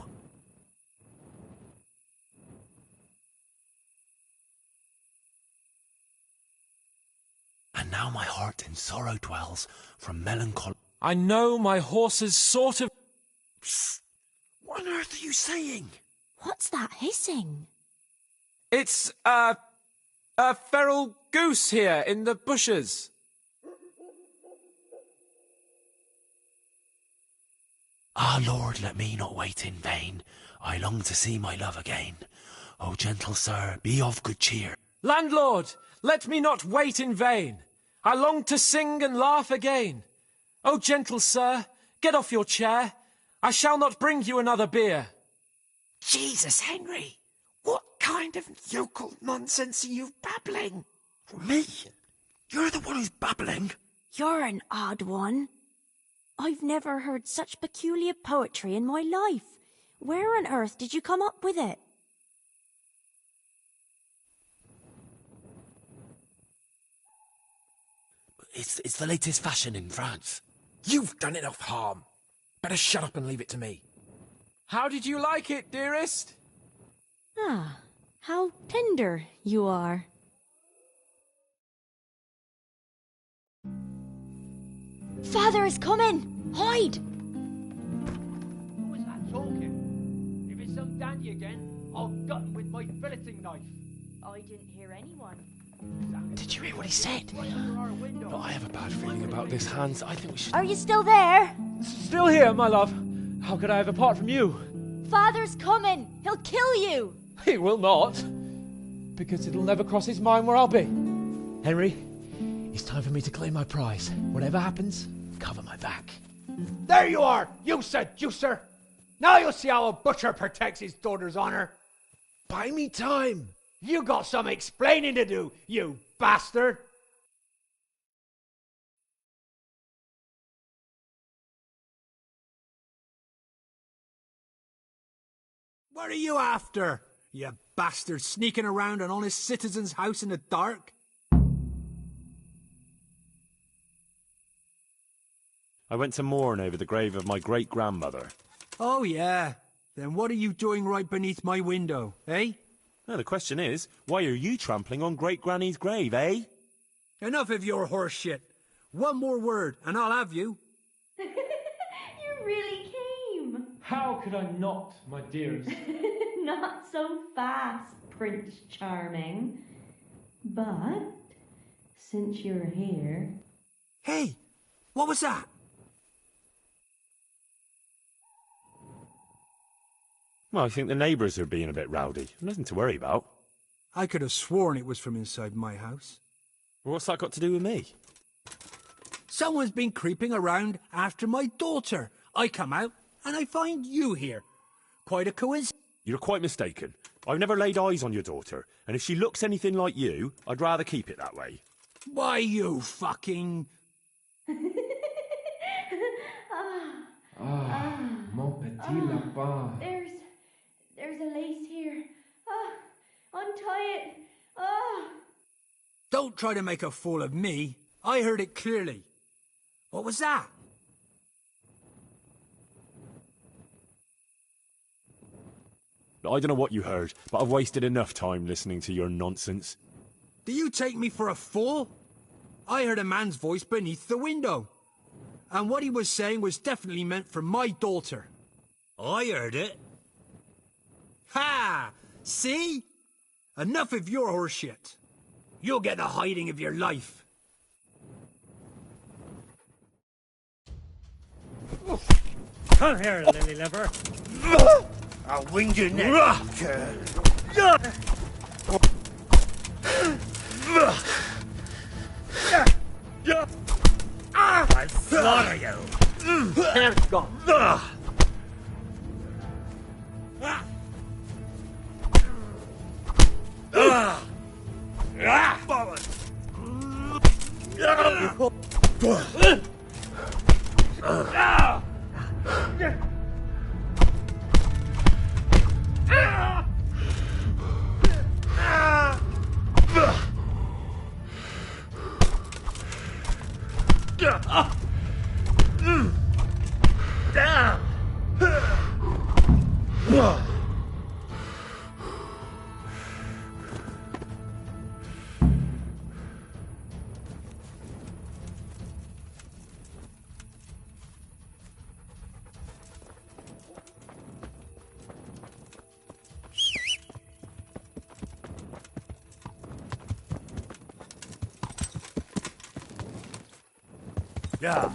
And now my heart in sorrow dwells from melancholy. I know my horse's sort of... Psst! What on earth are you saying? What's that hissing? It's, a feral goose here in the bushes. Ah, Lord, let me not wait in vain. I long to see my love again. O gentle sir, be of good cheer. Landlord, let me not wait in vain. I long to sing and laugh again. O gentle sir, get off your chair. I shall not bring you another beer. Jesus, Henry! What kind of yokel nonsense are you babbling? Me? You're the one who's babbling. You're an odd one. I've never heard such peculiar poetry in my life. Where on earth did you come up with it? It's the latest fashion in France. You've done enough harm. Better shut up and leave it to me. How did you like it, dearest? Ah, how tender you are. Father is coming! Hide! Who is that talking? If it's some dandy again, I'll gut him with my filleting knife. I didn't hear anyone. Did you hear what he said? No, I have a bad feeling about this, Hans. I think we should... Are you still there? Still here, my love. How could I have apart from you? Father's coming! He'll kill you! He will not. Because it'll never cross his mind where I'll be. Henry, it's time for me to claim my prize. Whatever happens, cover my back. There you are, you seducer! Now you'll see how a butcher protects his daughter's honor. Buy me time. You got some explaining to do, you bastard! What are you after, you bastard, sneaking around an honest citizen's house in the dark? I went to mourn over the grave of my great-grandmother. Oh, yeah. Then what are you doing right beneath my window, eh? No, the question is, why are you trampling on great-granny's grave, eh? Enough of your horse shit. One more word, and I'll have you. You really came. How could I not, my dearest? Not so fast, Prince Charming. But, since you're here... Hey, what was that? Well, I think the neighbours are being a bit rowdy. Nothing to worry about. I could have sworn it was from inside my house. Well, what's that got to do with me? Someone's been creeping around after my daughter. I come out, and I find you here. Quite a coincidence. You're quite mistaken. I've never laid eyes on your daughter, and if she looks anything like you, I'd rather keep it that way. Why, you fucking... Mon petit lapin. There's a lace here. Untie it. Don't try to make a fool of me. I heard it clearly. What was that? I don't know what you heard, but I've wasted enough time listening to your nonsense. Do you take me for a fool? I heard a man's voice beneath the window. And what he was saying was definitely meant for my daughter. I heard it. Ha! See? Enough of your horse shit. You'll get the hiding of your life. Come here, lily liver. I'll wing your neck. I'll slaughter you. Hands gone. Down! Yeah.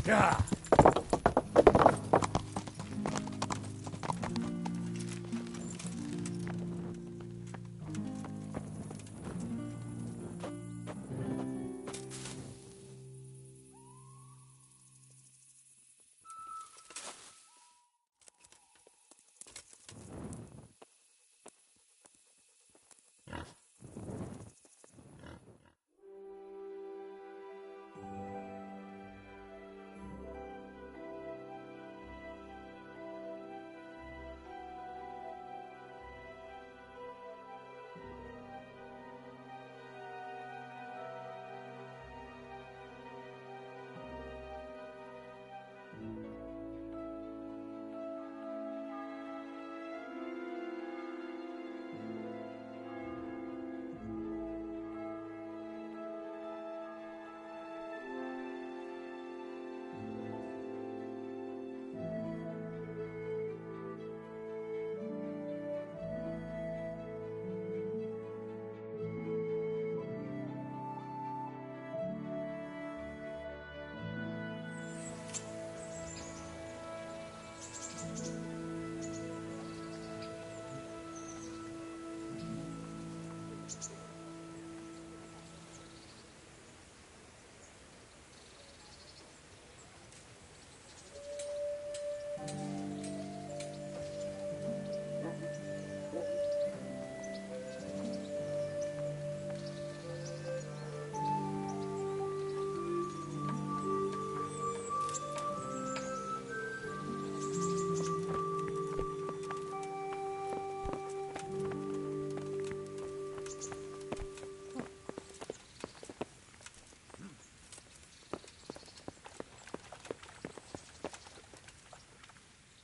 Yeah.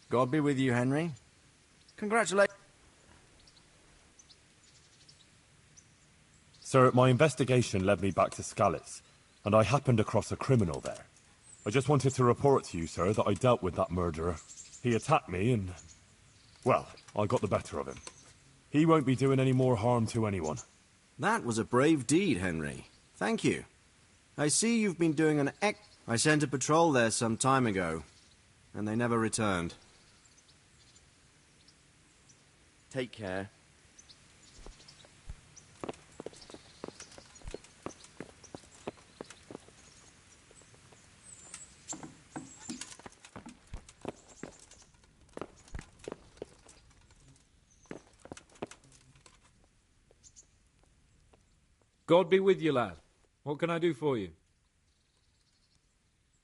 God be with you, Henry. Congratulations. Sir, my investigation led me back to Scalitz, and I happened across a criminal there. I just wanted to report to you, sir, that I dealt with that murderer. He attacked me and... well, I got the better of him. He won't be doing any more harm to anyone. That was a brave deed, Henry. Thank you. I see you've been doing an I sent a patrol there some time ago, and they never returned. Take care. God be with you, lad. What can I do for you?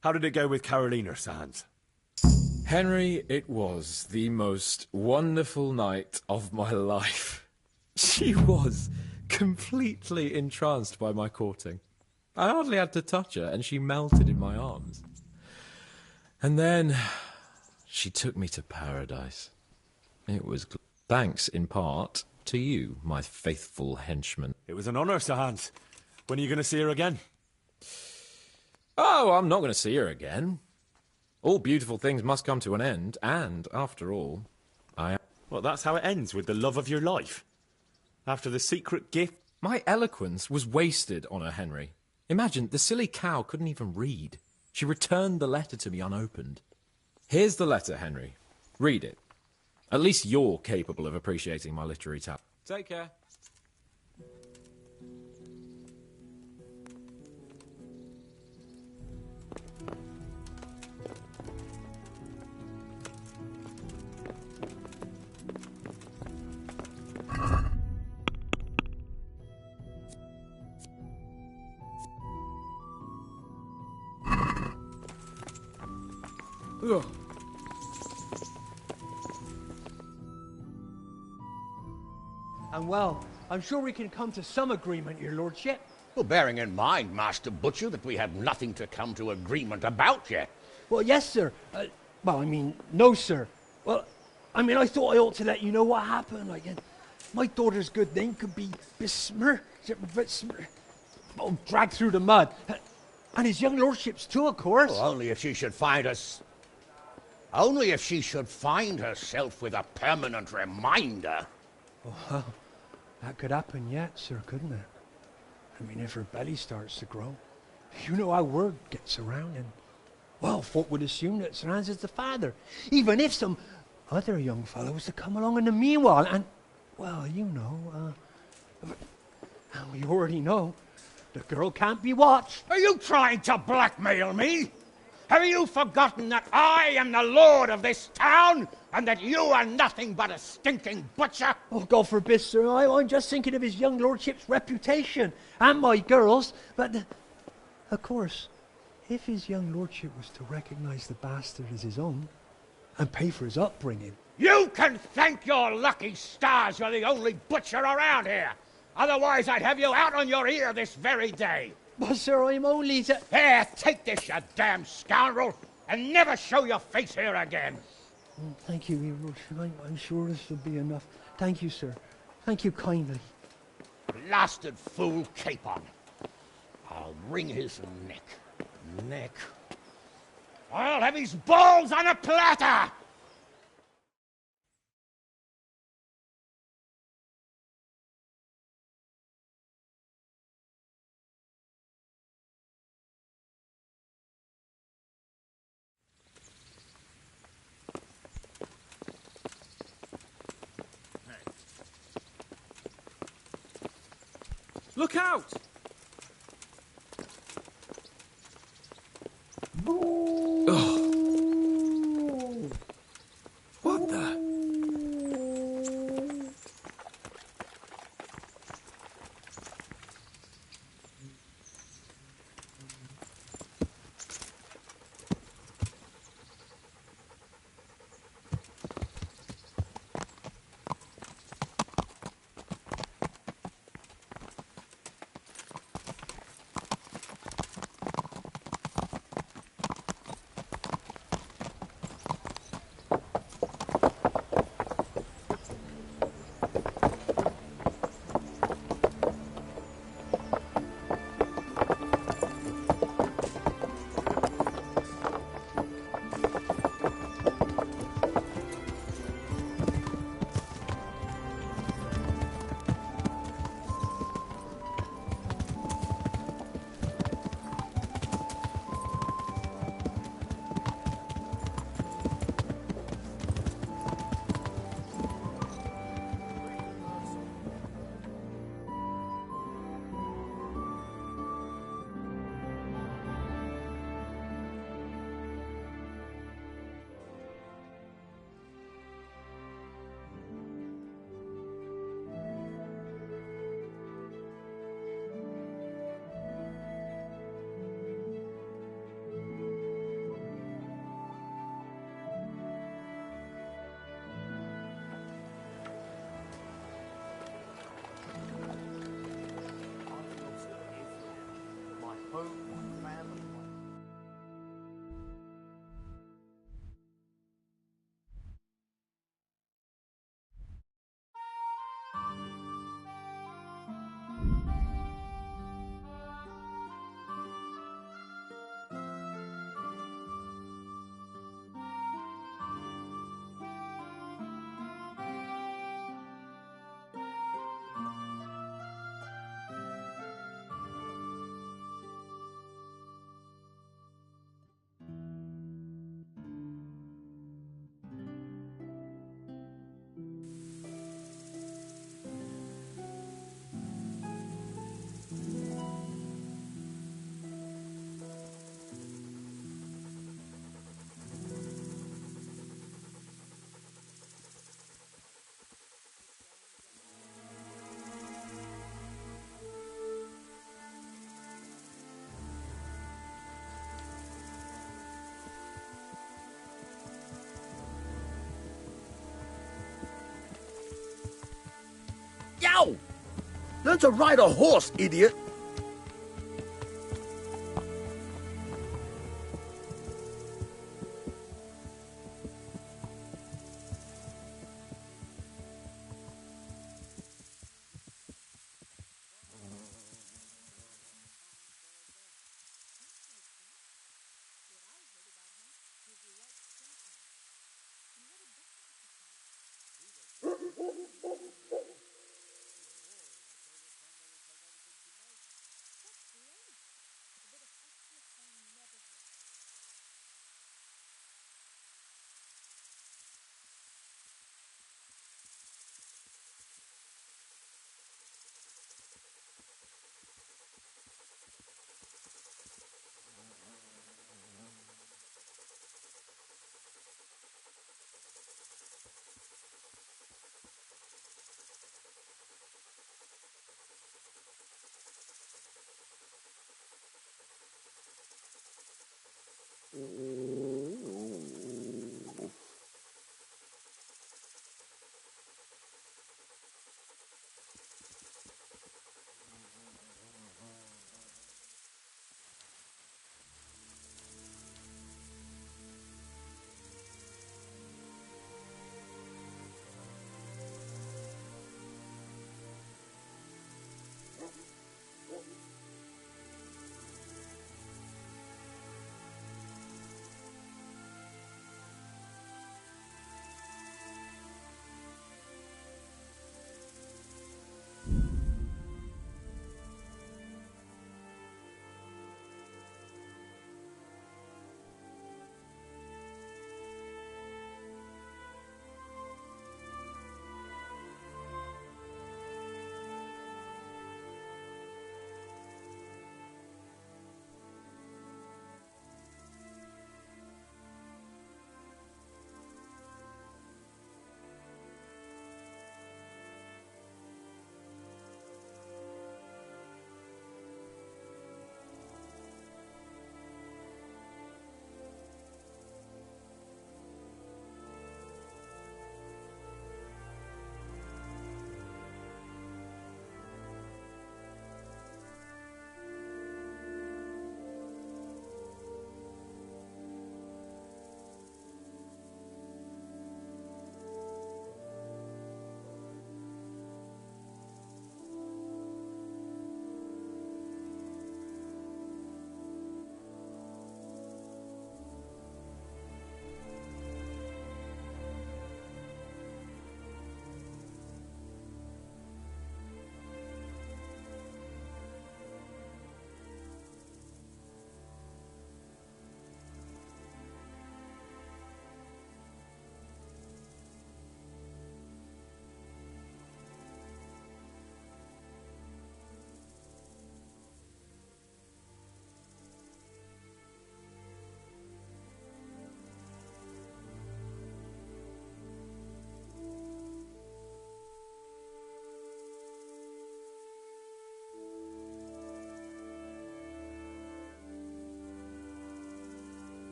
How did it go with Carolina, Sans? Henry, it was the most wonderful night of my life. She was completely entranced by my courting. I hardly had to touch her, and she melted in my arms. And then she took me to paradise. It was thanks, in part, to you, my faithful henchman. It was an honour, Sir Hans. When are you going to see her again? Oh, I'm not going to see her again. All beautiful things must come to an end, and, after all, Well, that's how it ends, with the love of your life. After the secret gift... My eloquence was wasted on her, Henry. Imagine, the silly cow couldn't even read. She returned the letter to me unopened. Here's the letter, Henry. Read it. At least you're capable of appreciating my literary talent. Take care. Ugh. And well, I'm sure we can come to some agreement, your lordship. Well, bearing in mind, Master Butcher, that we have nothing to come to agreement about yet. Well, yes, sir. Well, I mean, no, sir. Well, I mean, I thought I ought to let you know what happened. Like, my daughter's good name could be besmirched, dragged through the mud. And his young lordship's too, of course. Well, only if she should find us... Only if she should find herself with a permanent reminder. Oh, well, that could happen yet, sir, couldn't it? I mean, if her belly starts to grow. You know how word gets around, and... Well, folk would assume that Sir Hans is the father. Even if some other young fellow was to come along in the meanwhile, and... Well, you know, and we already know the girl can't be watched. Are you trying to blackmail me? Have you forgotten that I am the lord of this town, and that you are nothing but a stinking butcher? Oh, God forbid, sir. I'm just thinking of his young lordship's reputation, and my girl's. But, of course, if his young lordship was to recognize the bastard as his own, and pay for his upbringing... You can thank your lucky stars you're the only butcher around here. Otherwise, I'd have you out on your ear this very day. But, sir, I'm only... Here, take this, you damn scoundrel, and never show your face here again. Thank you, your lordship. I'm sure this will be enough. Thank you, sir. Thank you kindly. Blasted fool capon. I'll wring his neck. I'll have his balls on a platter! Look out! Oh. What the? Ow! Learn to ride a horse, idiot!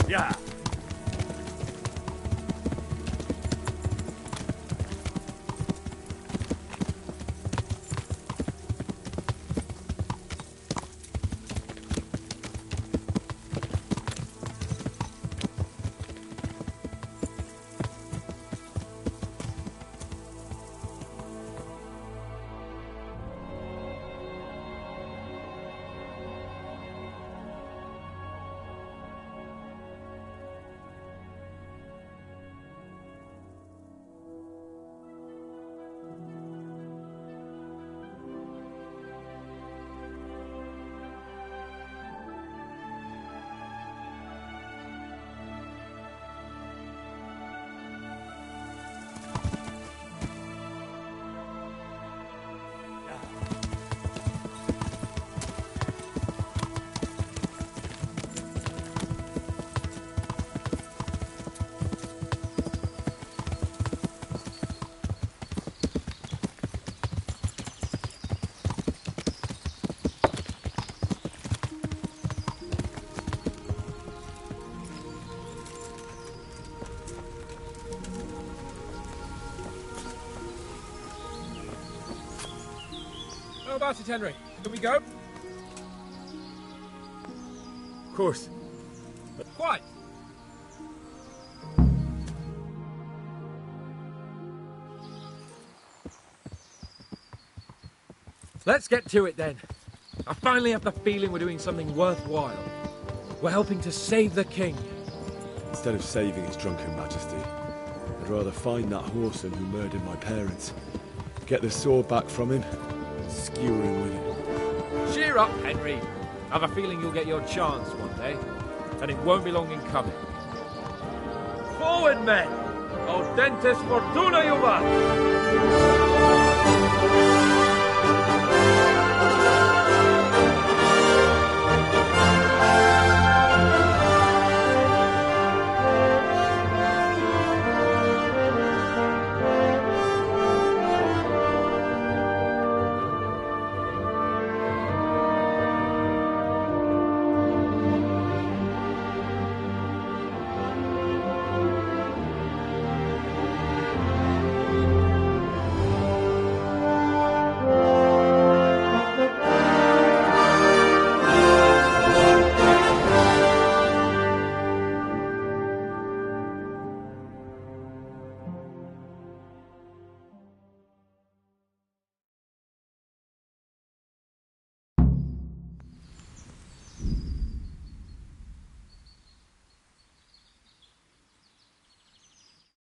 Yeah. How about it, Henry? Can we go? Of course. Quite. Let's get to it then. I finally have the feeling we're doing something worthwhile. We're helping to save the king. Instead of saving his drunken majesty, I'd rather find that whoreson who murdered my parents, get the sword back from him, and skewer him with it. Cheer up, Henry. I have a feeling you'll get your chance one day, and it won't be long in coming. Forward, men! Audentes fortuna juvat!